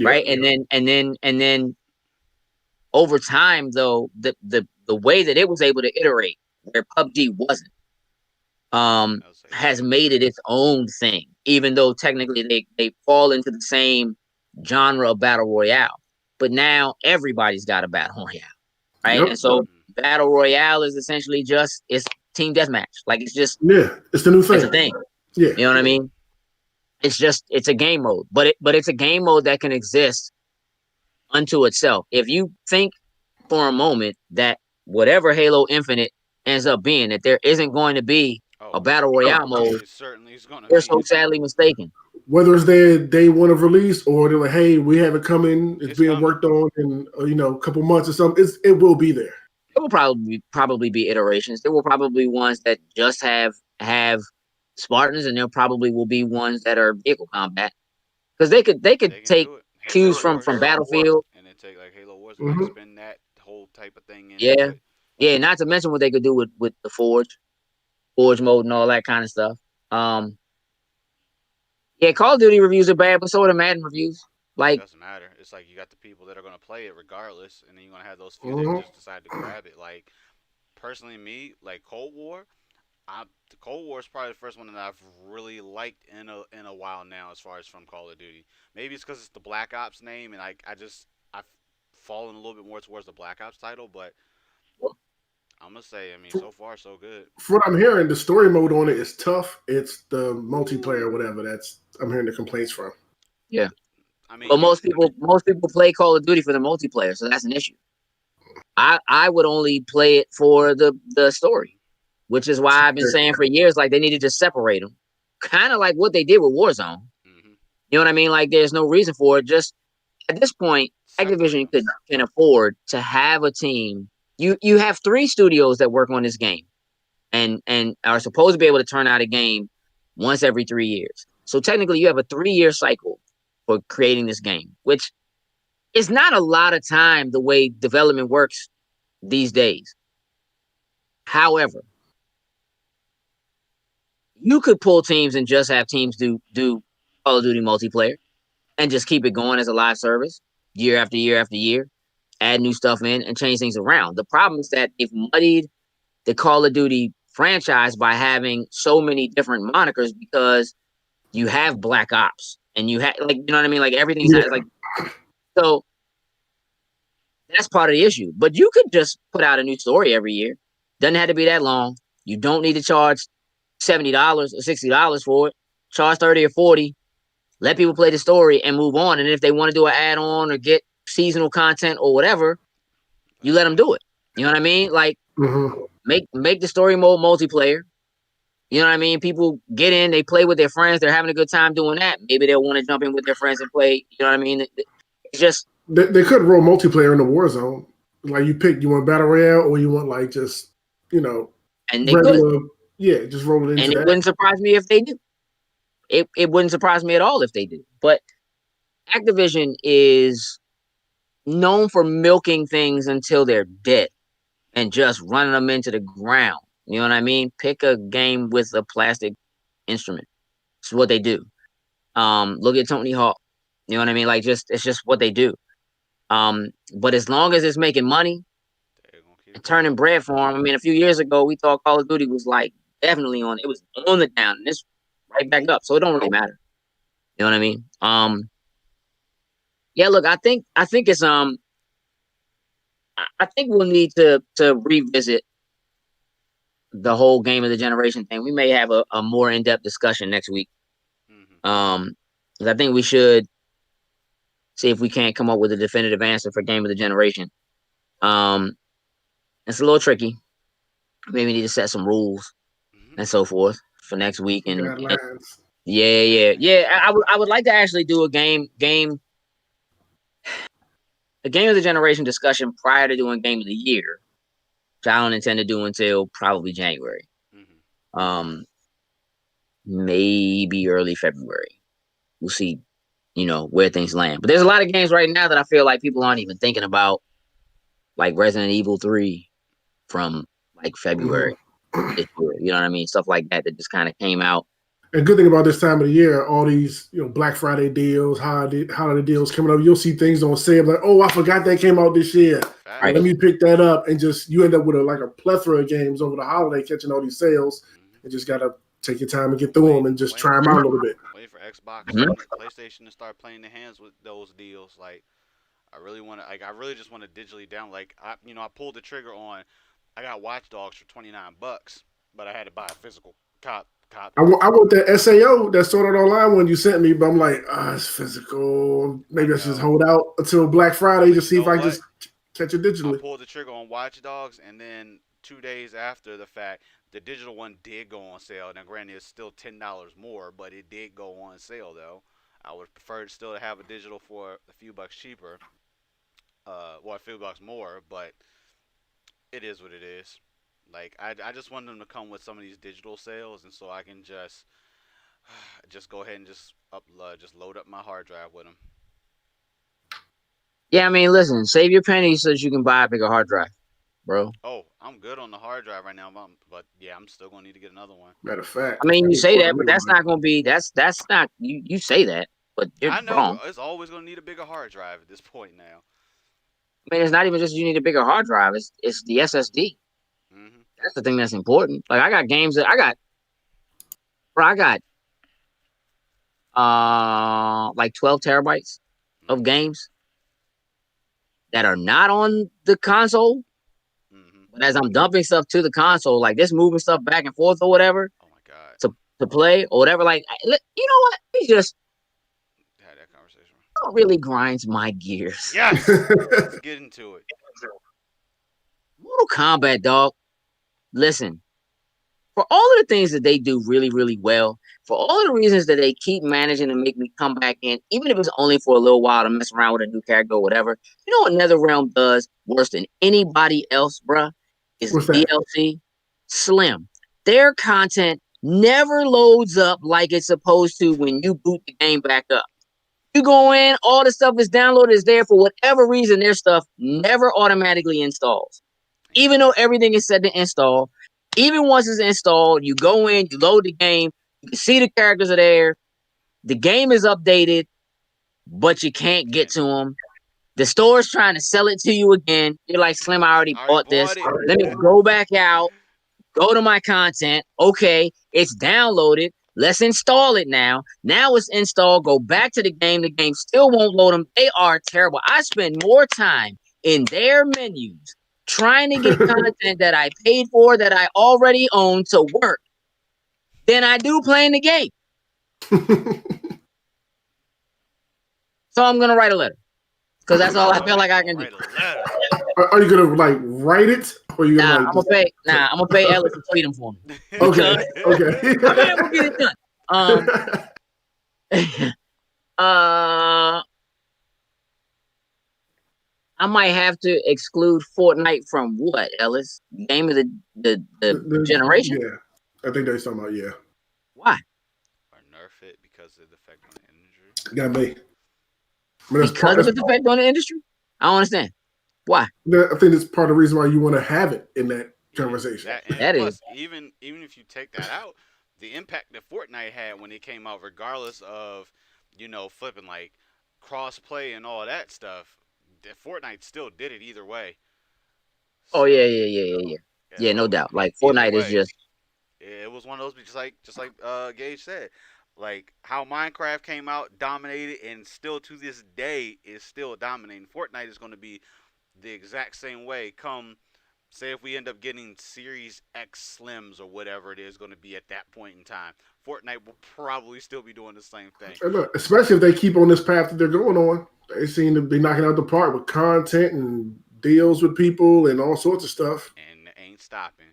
right? Yeah. And then over time, though, the way that it was able to iterate where PUBG wasn't, has made it its own thing. Even though technically they fall into the same genre of battle royale, but now everybody's got a battle royale, right? Yep. And so battle royale is essentially it's team deathmatch. Like it's just it's the new thing. It's a thing. Yeah, you know what I mean. It's a game mode, but it's a game mode that can exist unto itself. If you think for a moment that whatever Halo Infinite ends up being, that there isn't going to be a battle royale mode, they're so sadly mistaken. Whether it's their day one of release or they're like, hey, we have it coming, it's being coming. Worked on in a couple months or something, it will be there. It will probably be iterations. There will probably be ones that just have Spartans, and there probably will be ones that are vehicle combat, because they could take cues from Battlefield and then take like Halo Wars and spin that whole type of thing in. Yeah. Not to mention what they could do with the Forge mode and all that kind of stuff. Yeah, Call of Duty reviews are bad, but so are the Madden reviews. Like, it doesn't matter. It's like you got the people that are going to play it regardless, and then you're going to have those few that just decide to grab it. Like, personally, me, like Cold War, the Cold War is probably the first one that I've really liked in a while now, as far as from Call of Duty. Maybe it's because it's the Black Ops name, and I've fallen a little bit more towards the Black Ops title, but I'm gonna say, so far so good. From what I'm hearing, the story mode on it is tough. It's the multiplayer, whatever. I'm hearing the complaints from. Yeah, but most people play Call of Duty for the multiplayer, so that's an issue. I would only play it for the story, which is why I've been saying for years, like, they need to just separate them, kind of like what they did with Warzone. You know what I mean? Like, there's no reason for it. Just at this point, Activision can afford to have a team. You have 3 studios that work on this game and are supposed to be able to turn out a game once every 3 years. So technically you have a 3-year cycle for creating this game, which is not a lot of time the way development works these days. However, you could pull teams and just have teams do Call of Duty multiplayer and just keep it going as a live service year after year after year. Add new stuff in and change things around. The problem is that they've muddied the Call of Duty franchise by having so many different monikers, because you have Black Ops and you have, like, you know what I mean? Like, everything's like, so that's part of the issue. But you could just put out a new story every year. Doesn't have to be that long. You don't need to charge $70 or $60 for it. Charge 30 or 40. Let people play the story and move on. And if they want to do an add-on or get seasonal content or whatever, you let them do it. You know what I mean? Like, make the story mode multiplayer. You know what I mean? People get in, they play with their friends, they're having a good time doing that. Maybe they'll want to jump in with their friends and play. You know what I mean? It's just they could roll multiplayer in the Warzone. Like, you want battle royale or you want, like, just and they could. Yeah, just roll it into and it that. Wouldn't surprise me if they do. It wouldn't surprise me at all if they do. But Activision is known for milking things until they're dead and just running them into the ground. You know what I mean? Pick a game with a plastic instrument. It's what they do. Look at Tony Hawk. You know what I mean? Like, it's just what they do. But as long as it's making money and turning bread for them, a few years ago we thought Call of Duty was like definitely on the down, and it's right back up. So it don't really matter. You know what I mean? Yeah, look, I think it's I think we'll need to revisit the whole game of the generation thing. We may have a more in-depth discussion next week. Mm-hmm. 'Cause I think we should see if we can't come up with a definitive answer for game of the generation. It's a little tricky. Maybe we need to set some rules Mm-hmm. and so forth for next week. And Guidelines. yeah. I would like to actually do a game of the generation discussion prior to doing game of the year, which I don't intend to do until probably January. Mm-hmm. Maybe early February. We'll see, where things land. But there's a lot of games right now that I feel like people aren't even thinking about, like Resident Evil 3 from like February. You know what I mean? Stuff like that just kind of came out. And good thing about this time of the year, all these Black Friday deals, holiday deals coming up, you'll see things on sale like, oh, I forgot that came out this year. Right. Let me pick that up, and just you end up with a plethora of games over the holiday, catching all these sales, and just gotta take your time and get through them and just try them out a little bit. Wait for Xbox and PlayStation to start playing the hands with those deals. Like, I really just want to digitally down. Like, I pulled the trigger on. I got Watch Dogs for $29, but I had to buy a physical copy. I want that SAO, that Sword Art Online one you sent me, but I'm like, it's physical. Maybe I should just hold out until Black Friday to see if I can just catch it digitally. I pulled the trigger on Watch Dogs, and then 2 days after the fact, the digital one did go on sale. Now, granted, it's still $10 more, but it did go on sale, though. I would prefer still to have a digital for a few bucks cheaper. A few bucks more, but it is what it is. Like, I just want them to come with some of these digital sales, and so I can just go ahead and just load up my hard drive with them. Yeah, I mean, listen, save your pennies so that you can buy a bigger hard drive, bro. Oh, I'm good on the hard drive right now, but yeah, I'm still gonna need to get another one. Matter of fact, I mean, you say that, but that's not gonna be. That's not you say that, but you're I know wrong. it's always gonna need a bigger hard drive at this point now. I mean, it's not even just you need a bigger hard drive. It's the SSD. Mm-hmm. That's the thing that's important. Like, I got games that I got like 12 terabytes of games that are not on the console. Mm-hmm. But as I'm dumping stuff to the console, like this moving stuff back and forth or whatever, oh my god, to play or whatever, like, you know what? We just had that conversation. It really grinds my gears. Yes, let's get into it. Mortal Kombat, dog. Listen, for all of the things that they do really, really well, for all of the reasons that they keep managing to make me come back in, even if it's only for a little while to mess around with a new character or whatever, you know what NetherRealm does worse than anybody else, bruh? Is DLC. Slim. Their content never loads up like it's supposed to when you boot the game back up. You go in, all the stuff is downloaded, is there. For whatever reason, their stuff never automatically installs. Even though everything is set to install, even once it's installed, you go in, you load the game, you can see the characters are there, the game is updated, but you can't get to them. The store's trying to sell it to you again. You're like, Slim, I already bought this. Let me go back out, go to my content. Okay, it's downloaded. Let's install it now. Now it's installed. Go back to the game. The game still won't load them. They are terrible. I spend more time in their menus trying to get content that I paid for, that I already own, to work than I do playing the game. So I'm gonna write a letter because that's all I feel like I can do. Are you gonna like write it, or you gonna? I'm gonna pay Ellis to tweet him for me. Okay. I'm gonna get it done. I might have to exclude Fortnite from what, Ellis? Game of the generation? Yeah. I think they're talking about, yeah. Why? Or nerf it because of the effect on the industry? Got me. Because of its effect on the industry? I don't understand. Why? I think it's part of the reason why you want to have it in that conversation. That is. Even if you take that out, the impact that Fortnite had when it came out, regardless of, flipping like cross-play and all that stuff, Fortnite still did it either way. So, yeah, no doubt. Like, Fortnite is just... It was one of those, just like Gage said. Like, how Minecraft came out, dominated, and still to this day is still dominating. Fortnite is going to be the exact same way come say if we end up getting Series X Slims or whatever it is going to be at that point in time, Fortnite will probably still be doing the same thing. And look, especially if they keep on this path that they're going on, they seem to be knocking out the park with content and deals with people and all sorts of stuff. And ain't stopping.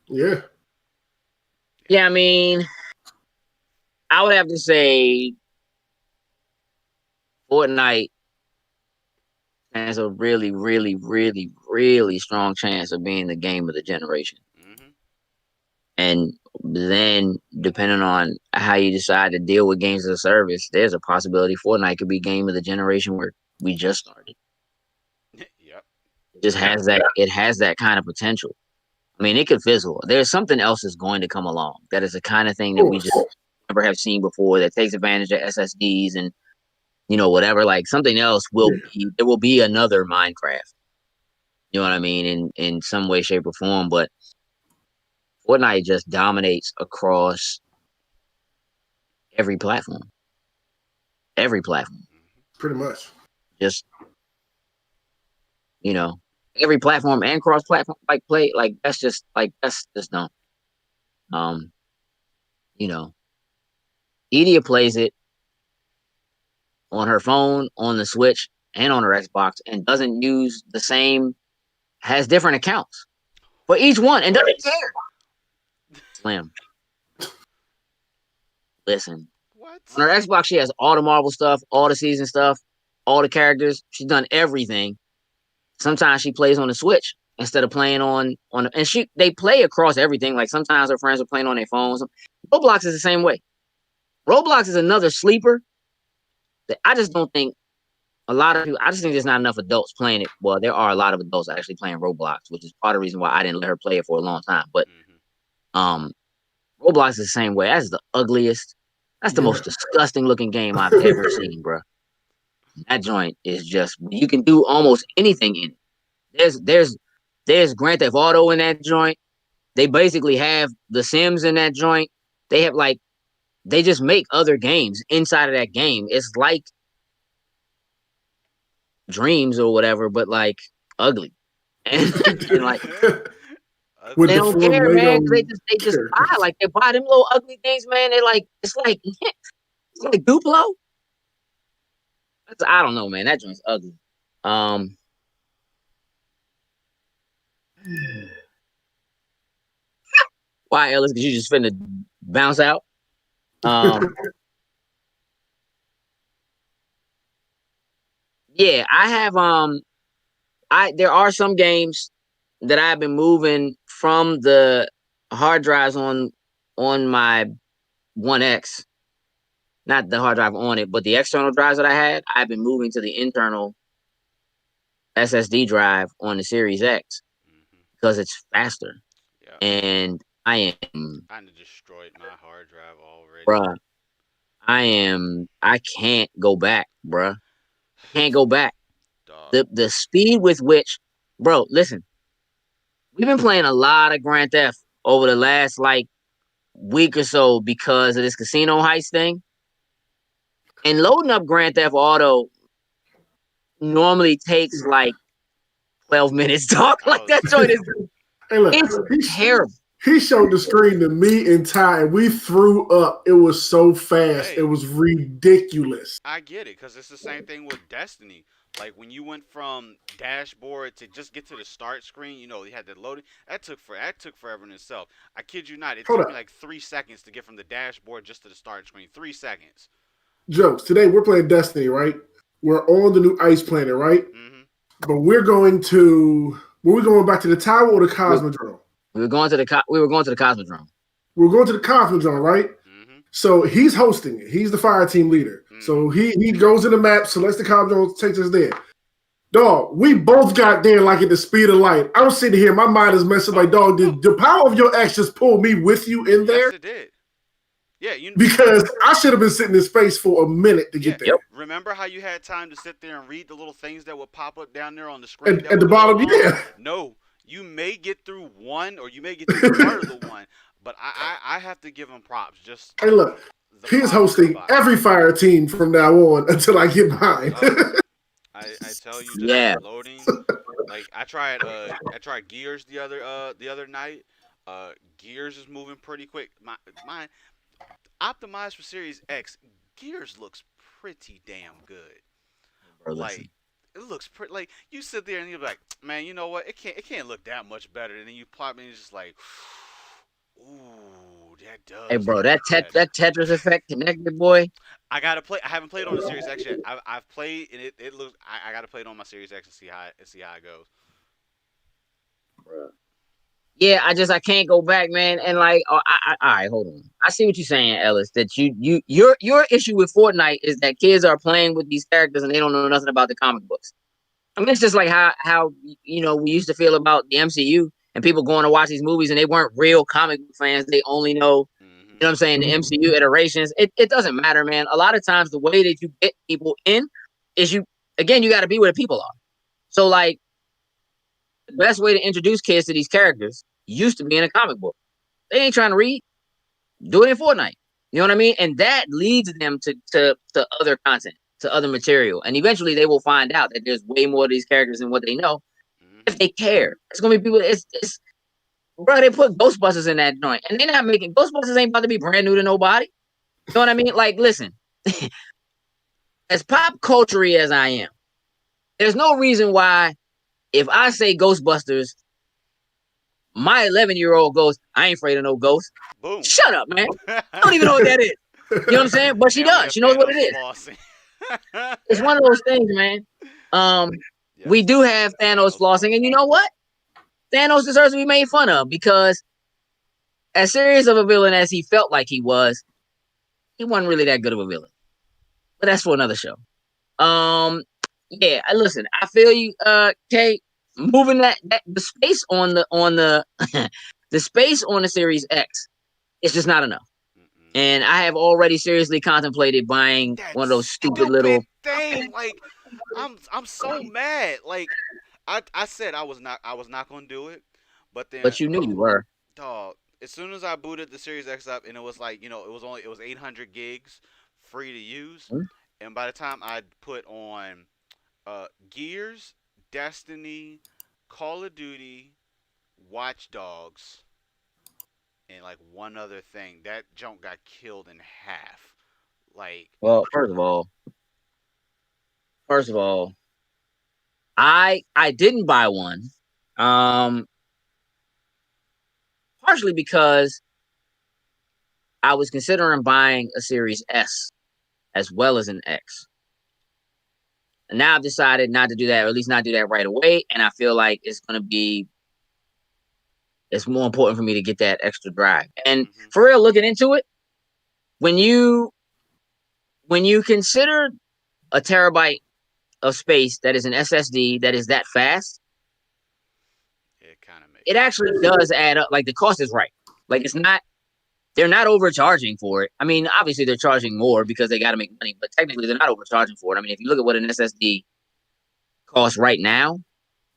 Yeah. Yeah, I mean, I would have to say Fortnite has a really, really, really, really strong chance of being the game of the generation. Mm-hmm. And then, depending on how you decide to deal with games as a service, there's a possibility Fortnite could be game of the generation where we just started. Yep. It just has that. It has that kind of potential. I mean, it could fizzle. There's something else that's going to come along. That is the kind of thing that we just never have seen before. That takes advantage of SSDs and whatever. Like something else will be. There will be another Minecraft. You know what I mean? In some way, shape, or form. But Fortnite just dominates across every platform. Every platform. Pretty much. Just every platform and cross platform play that's just dumb. Edia plays it on her phone, on the Switch, and on her Xbox, and doesn't use the same, has different accounts for each one, and doesn't care. Slim. Listen. What? On her Xbox, she has all the Marvel stuff, all the season stuff, all the characters. She's done everything. Sometimes she plays on the Switch instead of playing on and they play across everything. Like sometimes her friends are playing on their phones. Roblox is the same way. Roblox is another sleeper that I just don't think a lot of people. I just think there's not enough adults playing it. Well, there are a lot of adults actually playing Roblox, which is part of the reason why I didn't let her play it for a long time. But Roblox is the same way. That's the ugliest. That's the most disgusting looking game I've ever seen, bro. That joint is just, you can do almost anything in it. There's Grand Theft Auto in that joint. They basically have The Sims in that joint. They have they just make other games inside of that game. It's like Dreams or whatever, but ugly. And they don't care, man. They just buy they buy them little ugly things, man. They it's like Duplo. I don't know, man. That joint's ugly. Why, Ellis? Because you just finna bounce out. Yeah, I have. There are some games that I've been moving from the hard drives on my 1X. Not the hard drive on it, but the external drives that I had, I've been moving to the internal SSD drive on the Series X because it's faster. Yeah. And I destroyed my hard drive already. Bruh, I can't go back, bruh. Can't go back. Dog. The speed with which, bro, listen, we've been playing a lot of Grand Theft over the last week or so because of this casino heist thing. And loading up Grand Theft Auto normally takes 12 minutes. Dog, that joint is it's terrible. He showed the screen to me and Ty, and we threw up. It was so fast. It was ridiculous. I get it, because it's the same thing with Destiny. Like, when you went from dashboard to just get to the start screen, you had the loading. That took forever in itself. I kid you not. It took me 3 seconds to get from the dashboard just to the start screen. 3 seconds. Jokes. Today we're playing Destiny, right? We're on the new Ice Planet, right? Mm-hmm. But we're going back to the tower or the Cosmodrome? We were going to the Cosmodrome. We're going to the Cosmodrome, right? Mm-hmm. So he's hosting it. He's the fire team leader. Mm-hmm. So he goes in the map, selects the Cosmodrome, takes us there. Dog, we both got there at the speed of light. I'm sitting here, my mind is messing dog, did the power of your X just pull me with you in there? Yes, it did. Yeah, because I should have been sitting in space for a minute to get there. Yep. Remember how you had time to sit there and read the little things that would pop up down there on the screen? At the bottom, yeah. No, you may get through one, or you may get through part of the one, but I have to give him props. Just hey, look, he's hosting every fire team from now on until I get mine. I tell you, just Yeah. loading. Like I tried Gears the other night. Gears is moving pretty quick. My optimized for Series X. Gears looks pretty damn good. Bro, listen. Like it looks pretty. Like you sit there and you're like, man, you know what? It can't look that much better. And then you plop and it's just like, ooh, that Hey, does bro, look better. that Tetris effect connected, boy. I gotta play. I haven't played on the Series X yet. I've played and it looks. I gotta play it on my Series X and see how it goes. Yeah, I can't go back, man. And like, all right, hold on. I see what you're saying, Ellis. That your issue with Fortnite is that kids are playing with these characters and they don't know nothing about the comic books. I mean, it's just like how we used to feel about the MCU and people going to watch these movies and they weren't real comic book fans. They only know, Mm-hmm. what I'm saying, the MCU iterations. It doesn't matter, man. A lot of times the way that you get people in is you got to be where the people are. So like the best way to introduce kids to these characters used to be in a comic book. They ain't trying to read. Do it in Fortnite. You know what I mean? And that leads them to other content, to other material. And eventually they will find out that there's way more of these characters than what they know if Mm-hmm. they care. It's gonna be people. It's bro. They put Ghostbusters in that joint, and they're not making Ghostbusters ain't about to be brand new to nobody. You know what I mean? Like, listen, as pop culture as I am, there's no reason why if I say Ghostbusters, my 11-year-old goes, I ain't afraid of no ghosts. Boom. Shut up, man. I don't even know what that is. You know what I'm saying? But she Now we does. have She knows what it Thanos is. flossing. It's one of those things, man. We Yes, do have Thanos flossing, and you know what? Thanos deserves to be made fun of because, as serious of a villain as he felt like he wasn't really that good of a villain. But that's for another show. Yeah. Listen, I feel you, Kate. Moving that the space on the the space on the Series X, it's just not enough. Mm-mm. And I have already seriously contemplated buying That one of those stupid stupid little. thing. Like, I'm so mad. Like, I said I was not gonna do it, but then But you knew you were. dog. As soon as I booted the Series X up, and it was like it was 800 gigs free to use, Hmm? and by the time I put on Gears, Destiny, Call of Duty, Watch Dogs, and like one other thing, that junk got killed in half. Like, Well, first of all, I didn't buy one. Um, Partially because I was considering buying a Series S as well as an X. And now I've decided not to do that, or at least not do that right away. And I feel like it's more important for me to get that extra drive. And mm-hmm, for real, looking into it, when you consider a terabyte of space that is an SSD that is that fast, it kind of it makes actually sense. does add up. Like the cost is right. Like they're not overcharging for it. I mean, obviously they're charging more because they got to make money, but technically they're not overcharging for it. I mean, if you look at what an SSD costs right now,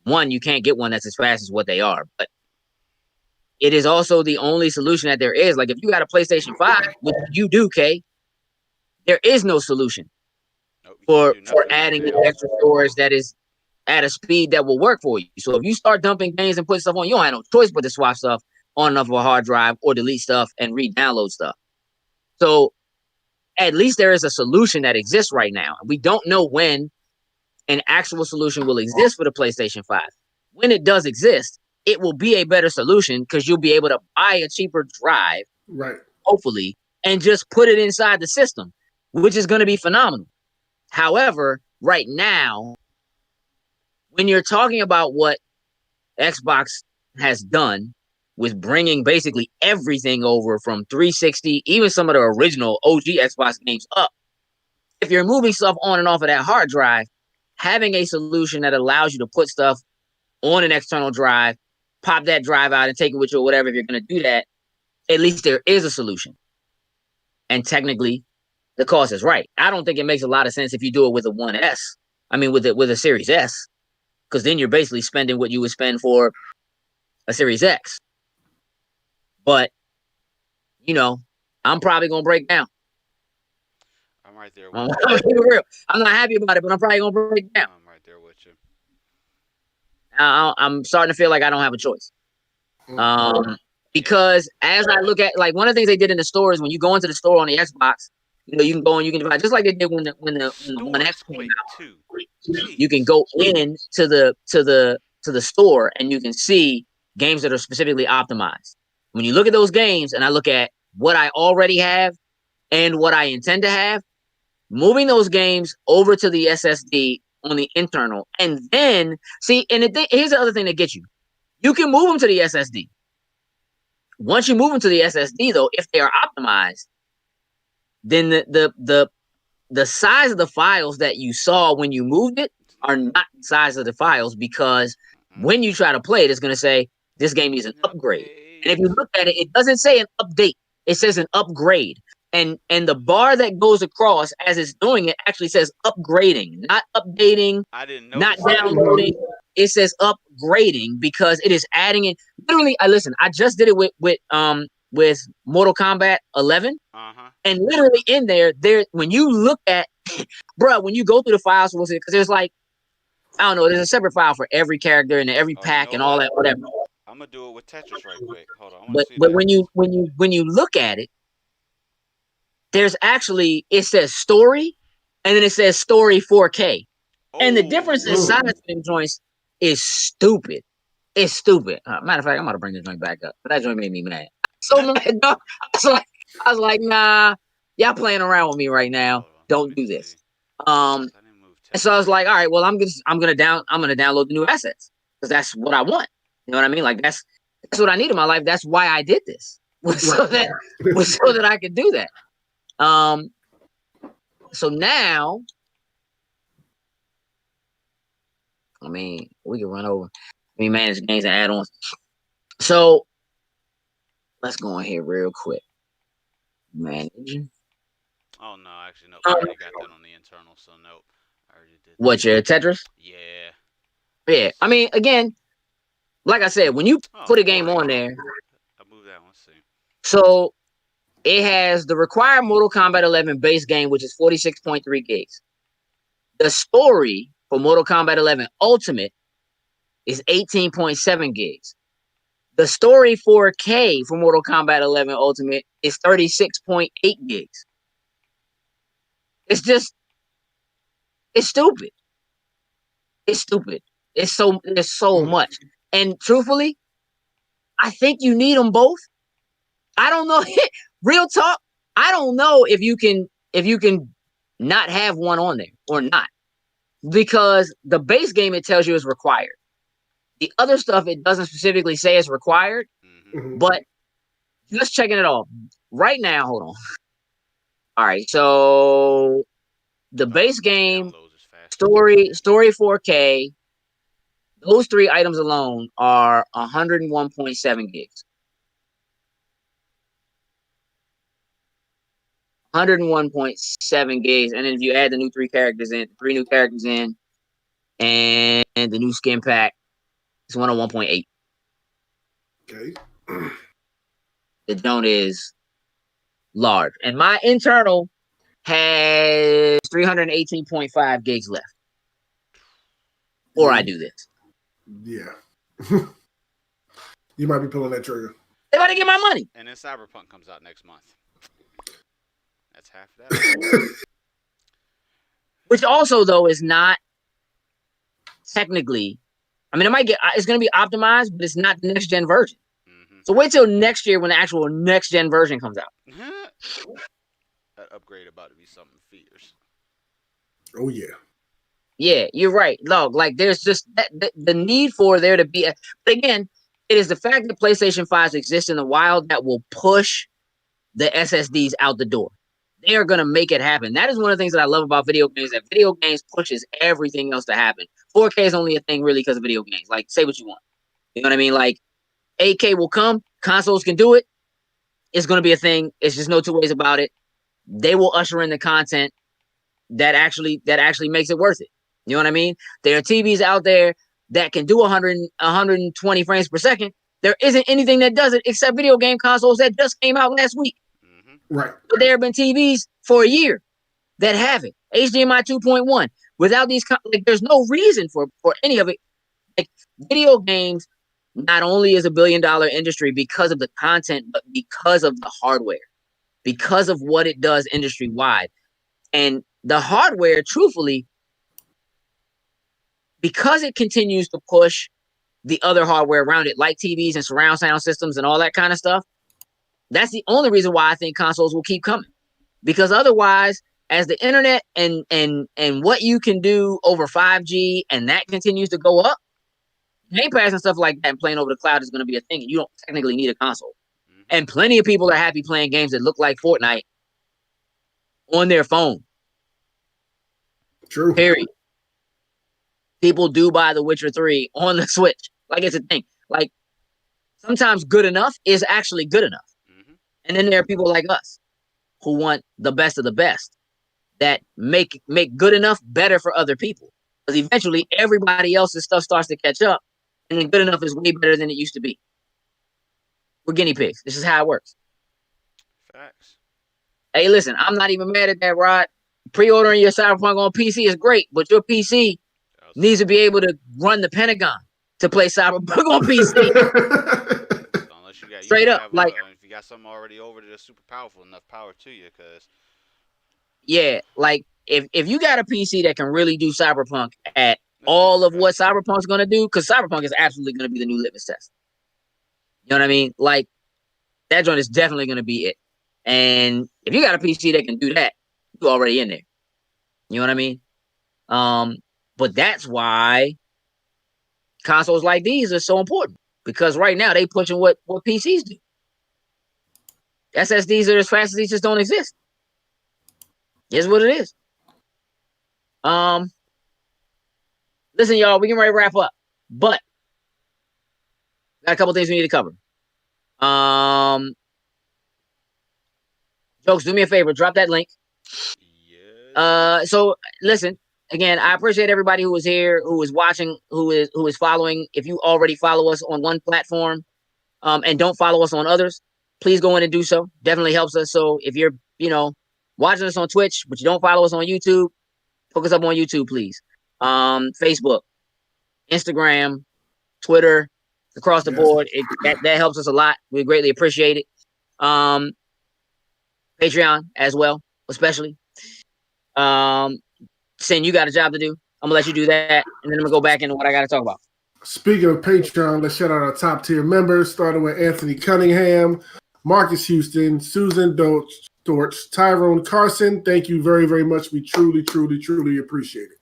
one, you can't get one that's as fast as what they are, but it is also the only solution that there is. Like if you got a PlayStation 5, which you do, Kay, there is no solution Nope, you can't for do nothing with it adding now. extra storage that is at a speed that will work for you. So if you start dumping games and putting stuff on, you don't have no choice but to swap stuff on enough of a hard drive or delete stuff and re-download stuff. So at least there is a solution that exists right now. We don't know when an actual solution will exist for the PlayStation 5. When it does exist, it will be a better solution because you'll be able to buy a cheaper drive, Right. hopefully, and just put it inside the system, which is going to be phenomenal. However, right now, when you're talking about what Xbox has done with bringing basically everything over from 360, even some of the original OG Xbox games up, if you're moving stuff on and off of that hard drive, having a solution that allows you to put stuff on an external drive, pop that drive out and take it with you or whatever, if you're going to do that, at least there is a solution. And technically, the cost is right. I don't think it makes a lot of sense if you do it with a 1S. I mean, with a Series S, because then you're basically spending what you would spend for a Series X. But, I'm probably going to break down. I'm right there I'm with you. real. I'm not happy about it, but I'm probably going to break down. I'm I'm starting to feel like I don't have a choice. Because as I look at, like, one of the things they did in the store is when you go into the store on the Xbox, you can go and you can divide, just like they did when the One X came out. Too. You can go in to the store and you can see games that are specifically optimized. When you look at those games, and I look at what I already have and what I intend to have, moving those games over to the SSD on the internal, and then see. And here's the other thing that gets you: you can move them to the SSD. Once you move them to the SSD, though, if they are optimized, then the size of the files that you saw when you moved it are not the size of the files, because when you try to play it, it's going to say this game needs an upgrade. And if you look at it, it doesn't say an update. It says an upgrade. And the bar that goes across as it's doing it actually says upgrading, not updating, not downloading. It says upgrading because it is adding in. Literally, I just did it with Mortal Kombat 11. And literally in there, when you look at, bro, when you go through the files, because there's like, I don't know, there's a separate file for every character and every pack and all that, whatever. I'm gonna do it with Tetris right quick. Hold on. But when you look at it, there's actually, it says story, and then it says story 4K, and the difference in size of them joints is stupid. It's stupid. Matter of fact, I'm about to bring this joint back up, but that joint made me mad. So mad, dog. I was like, nah, y'all playing around with me right now. Don't do this. And so I was like, all right, well, I'm gonna download the new assets because that's what I want. You know what I mean? Like that's what I need in my life. That's why I did this, so that I could do that. So now, I mean, we can run over. We manage games and add-ons. So let's go in here real quick. Manage. Oh no, actually no. I already got that on the internal, so nope. I already did. What, your Tetris? Yeah. Yeah. I mean, again, like I said, when you put a game on there, I moved that one. See. So it has the required Mortal Kombat 11 base game, which is 46.3 gigs. The story for Mortal Kombat 11 Ultimate is 18.7 gigs. The story 4K for Mortal Kombat 11 Ultimate is 36.8 gigs. It's stupid. It's stupid. There's so much. And truthfully, I think you need them both. I don't know. Real talk. I don't know if you can not have one on there or not, because the base game, it tells you is required. The other stuff, it doesn't specifically say it's required, but just checking it off right now. Hold on. All right. So the base game, story 4K, those three items alone are 101.7 gigs. 101.7 gigs, and then if you add the new three new characters in, and the new skin pack, it's 101.8. Okay. The joint is large, and my internal has 318.5 gigs left, or I do this. Yeah. You might be pulling that trigger. They about to get my money. And then Cyberpunk comes out next month. That's half that. Which also, though, is not technically. I mean, it's going to be optimized, but it's not the next gen version. So wait till next year when the actual next gen version comes out. That upgrade about to be something fierce. Oh yeah. Yeah, you're right. Look, like there's just the need for there to be. But again, it is the fact that PlayStation 5s exist in the wild that will push the SSDs out the door. They are going to make it happen. That is one of the things that I love about video games, that video games pushes everything else to happen. 4K is only a thing really because of video games. Like, say what you want. You know what I mean? Like, 8K will come. Consoles can do it. It's going to be a thing. It's just no two ways about it. They will usher in the content that actually makes it worth it. You know what I mean? There are TVs out there that can do 120 frames per second. There isn't anything that does it except video game consoles that just came out last week. Right. But there have been TVs for a year that have it. HDMI 2.1. Without these, there's no reason for any of it. Like video games, not only is a $1 billion industry because of the content, but because of the hardware, because of what it does industry wide, and the hardware, truthfully, because it continues to push the other hardware around it, like TVs and surround sound systems and all that kind of stuff. That's the only reason why I think consoles will keep coming. Because otherwise, as the internet and what you can do over 5G and that continues to go up, Game Pass and stuff like that and playing over the cloud is going to be a thing. You don't technically need a console. Mm-hmm. And plenty of people are happy playing games that look like Fortnite on their phone. True. Period. People do buy The Witcher 3 on the Switch. Like, it's a thing. Like, sometimes good enough is actually good enough. Mm-hmm. And then there are people like us who want the best of the best that make good enough better for other people. Because eventually everybody else's stuff starts to catch up, and then good enough is way better than it used to be. We're guinea pigs. This is how it works. Facts. Hey, listen, I'm not even mad at that, Rod. Pre-ordering your Cyberpunk on PC is great, but your PC needs to be able to run the Pentagon to play Cyberpunk on PC. Unless you got, straight up, like, if you got something already over there that's super powerful, enough power to you, because yeah, like if you got a PC that can really do Cyberpunk at all of what Cyberpunk's gonna do, because Cyberpunk is absolutely gonna be the new litmus test. You know what I mean? Like, that joint is definitely gonna be it. And if you got a PC that can do that, you're already in there. You know what I mean? But that's why consoles like these are so important, because right now they pushing what PCs do. SSDs are as fast as these just don't exist. Here's what it is. Listen, y'all, we can ready to wrap up, but got a couple things we need to cover. Jokes, do me a favor, drop that link. Yes. So listen, again, I appreciate everybody who was here, who is watching, who is following. If you already follow us on one platform, and don't follow us on others, please go in and do so. Definitely helps us. So if you're, watching us on Twitch, but you don't follow us on YouTube, hook us up on YouTube, please. Facebook, Instagram, Twitter, across the board. That helps us a lot. We greatly appreciate it. Patreon as well, especially. Sin, you got a job to do. I'm gonna let you do that, and then I'm gonna go back into what I got to talk about. Speaking of Patreon, let's shout out our top tier members, starting with Anthony Cunningham, Marcus Houston, Susan Storch, Tyrone Carson. Thank you very, very much. We truly, truly, truly appreciate it.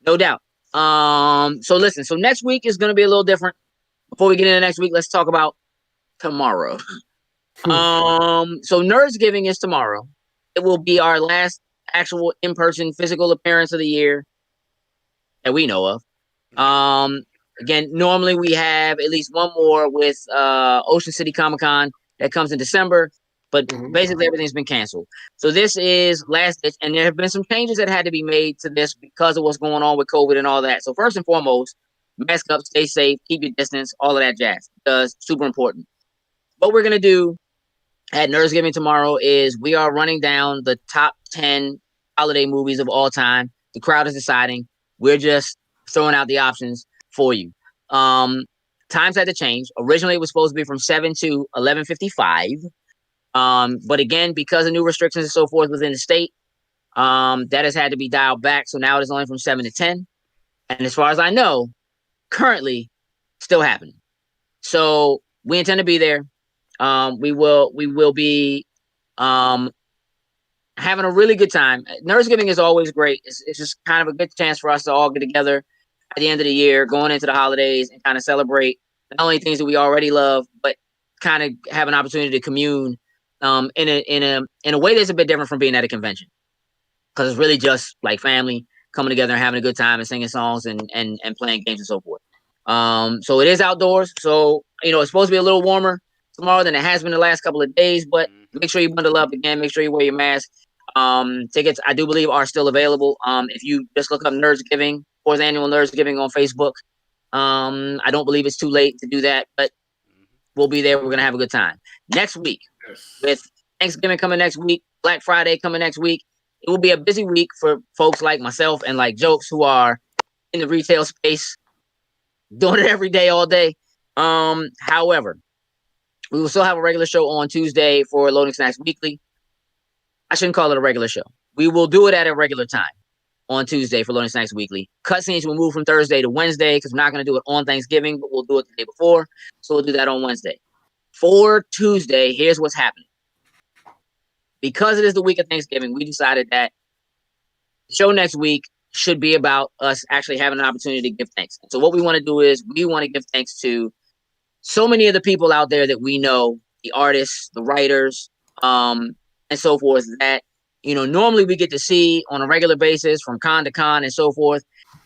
No doubt. So listen, so next week is gonna be a little different. Before we get into next week, let's talk about tomorrow. So Nerdsgiving is tomorrow. It will be our last actual in-person physical appearance of the year that we know of. Again, normally we have at least one more with Ocean City Comic-Con that comes in December, but basically everything's been canceled. So this is last ditch, and there have been some changes that had to be made to this because of what's going on with COVID and all that. So first and foremost, mask up, stay safe, keep your distance, all of that jazz. Because super important. What we're gonna do at Nerdsgiving tomorrow is we are running down the top 10 holiday movies of all time. The crowd is deciding. We're just throwing out the options for you. Times had to change. Originally, it was supposed to be from 7 to 11:55. But again, because of new restrictions and so forth within the state, that has had to be dialed back. So now it is only from 7 to 10. And as far as I know, currently still happening. So we intend to be there. We will be having a really good time. Nerdsgiving is always great. It's just kind of a good chance for us to all get together at the end of the year, going into the holidays, and kind of celebrate not only things that we already love, but kind of have an opportunity to commune in a way that's a bit different from being at a convention, because it's really just like family coming together and having a good time and singing songs and playing games and so forth. So it is outdoors, so it's supposed to be a little warmer tomorrow than it has been the last couple of days, but make sure you bundle up again. Make sure you wear your mask. Tickets, I do believe, are still available. If you just look up Nerdsgiving, 4th annual Nerdsgiving on Facebook. I don't believe it's too late to do that, but we'll be there. We're going to have a good time. Next week, with Thanksgiving coming next week, Black Friday coming next week, it will be a busy week for folks like myself and like Jokes who are in the retail space. doing it every day, all day. However, we will still have a regular show on Tuesday for Loading Snacks Weekly. I shouldn't call it a regular show. We will do it at a regular time on Tuesday for Loading Snacks Weekly. Cutscenes will move from Thursday to Wednesday because we're not going to do it on Thanksgiving, but we'll do it the day before. So we'll do that on Wednesday. For Tuesday, here's what's happening. Because it is the week of Thanksgiving, we decided that the show next week should be about us actually having an opportunity to give thanks. So what we want to do is we want to give thanks to so many of the people out there that we know, the artists, the writers, and so forth, that, you know, normally we get to see on a regular basis from con to con and so forth.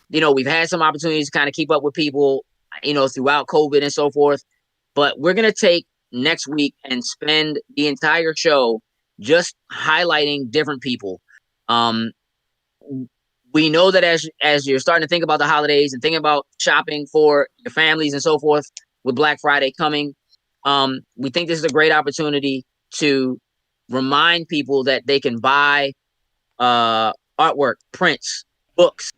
You know, we've had some opportunities to kind of keep up with people, you know, throughout COVID and so forth. But we're going to take next week and spend the entire show just highlighting different people. We know that as you're starting to think about the holidays and thinking about shopping for your families and so forth with Black Friday coming, we think this is a great opportunity to remind people that they can buy artwork, prints, books,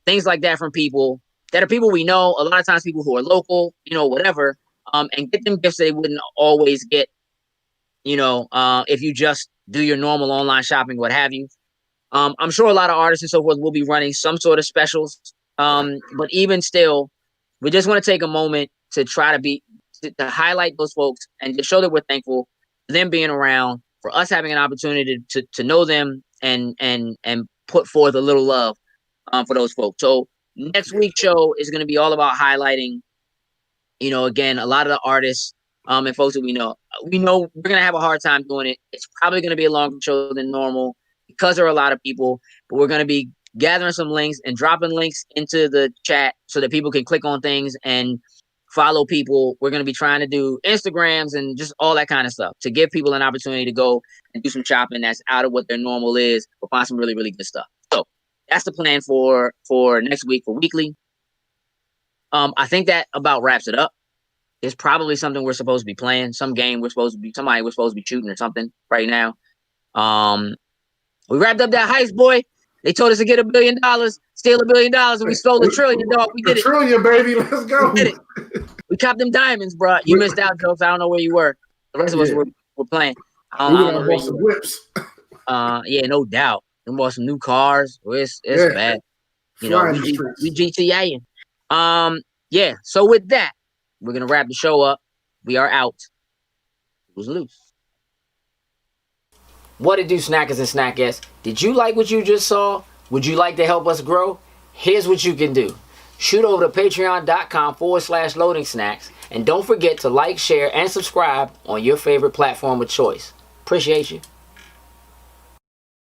things like that from people that are people we know, a lot of times people who are local, you know, whatever, and get them gifts they wouldn't always get, you know, if you just do your normal online shopping, what have you. I'm sure a lot of artists and so forth will be running some sort of specials. But even still, we just want to take a moment to try to highlight those folks and to show that we're thankful for them being around, for us having an opportunity to know them and put forth a little love for those folks. So next week's show is going to be all about highlighting, you know, again, a lot of the artists and folks that we know. We know we're going to have a hard time doing it. It's probably going to be a longer show than normal because there are a lot of people, but we're going to be gathering some links and dropping links into the chat so that people can click on things and follow people. We're going to be trying to do Instagrams and just all that kind of stuff to give people an opportunity to go and do some shopping that's out of what their normal is, but find some really, really good stuff. So that's the plan for next week for weekly. I think that about wraps it up. It's probably something we're supposed to be playing, some game somebody we're supposed to be shooting or something right now. We wrapped up that heist, boy. They told us to get $1 billion, steal $1 billion, and we stole $1 trillion, dog. We did it. $1 trillion, baby. Let's go. We did it. We copped them diamonds, bro. You missed out, jokes. I don't know where you were. The rest of us were playing. We bought some whips. Yeah, no doubt. We bought some new cars. It's bad. You know, we GTAing. Yeah. So with that, we're gonna wrap the show up. We are out. Who's loose? What it do, snackers and snackettes? Did you like what you just saw? Would you like to help us grow? Here's what you can do. Shoot over to patreon.com/loading snacks. And don't forget to like, share, and subscribe on your favorite platform of choice. Appreciate you.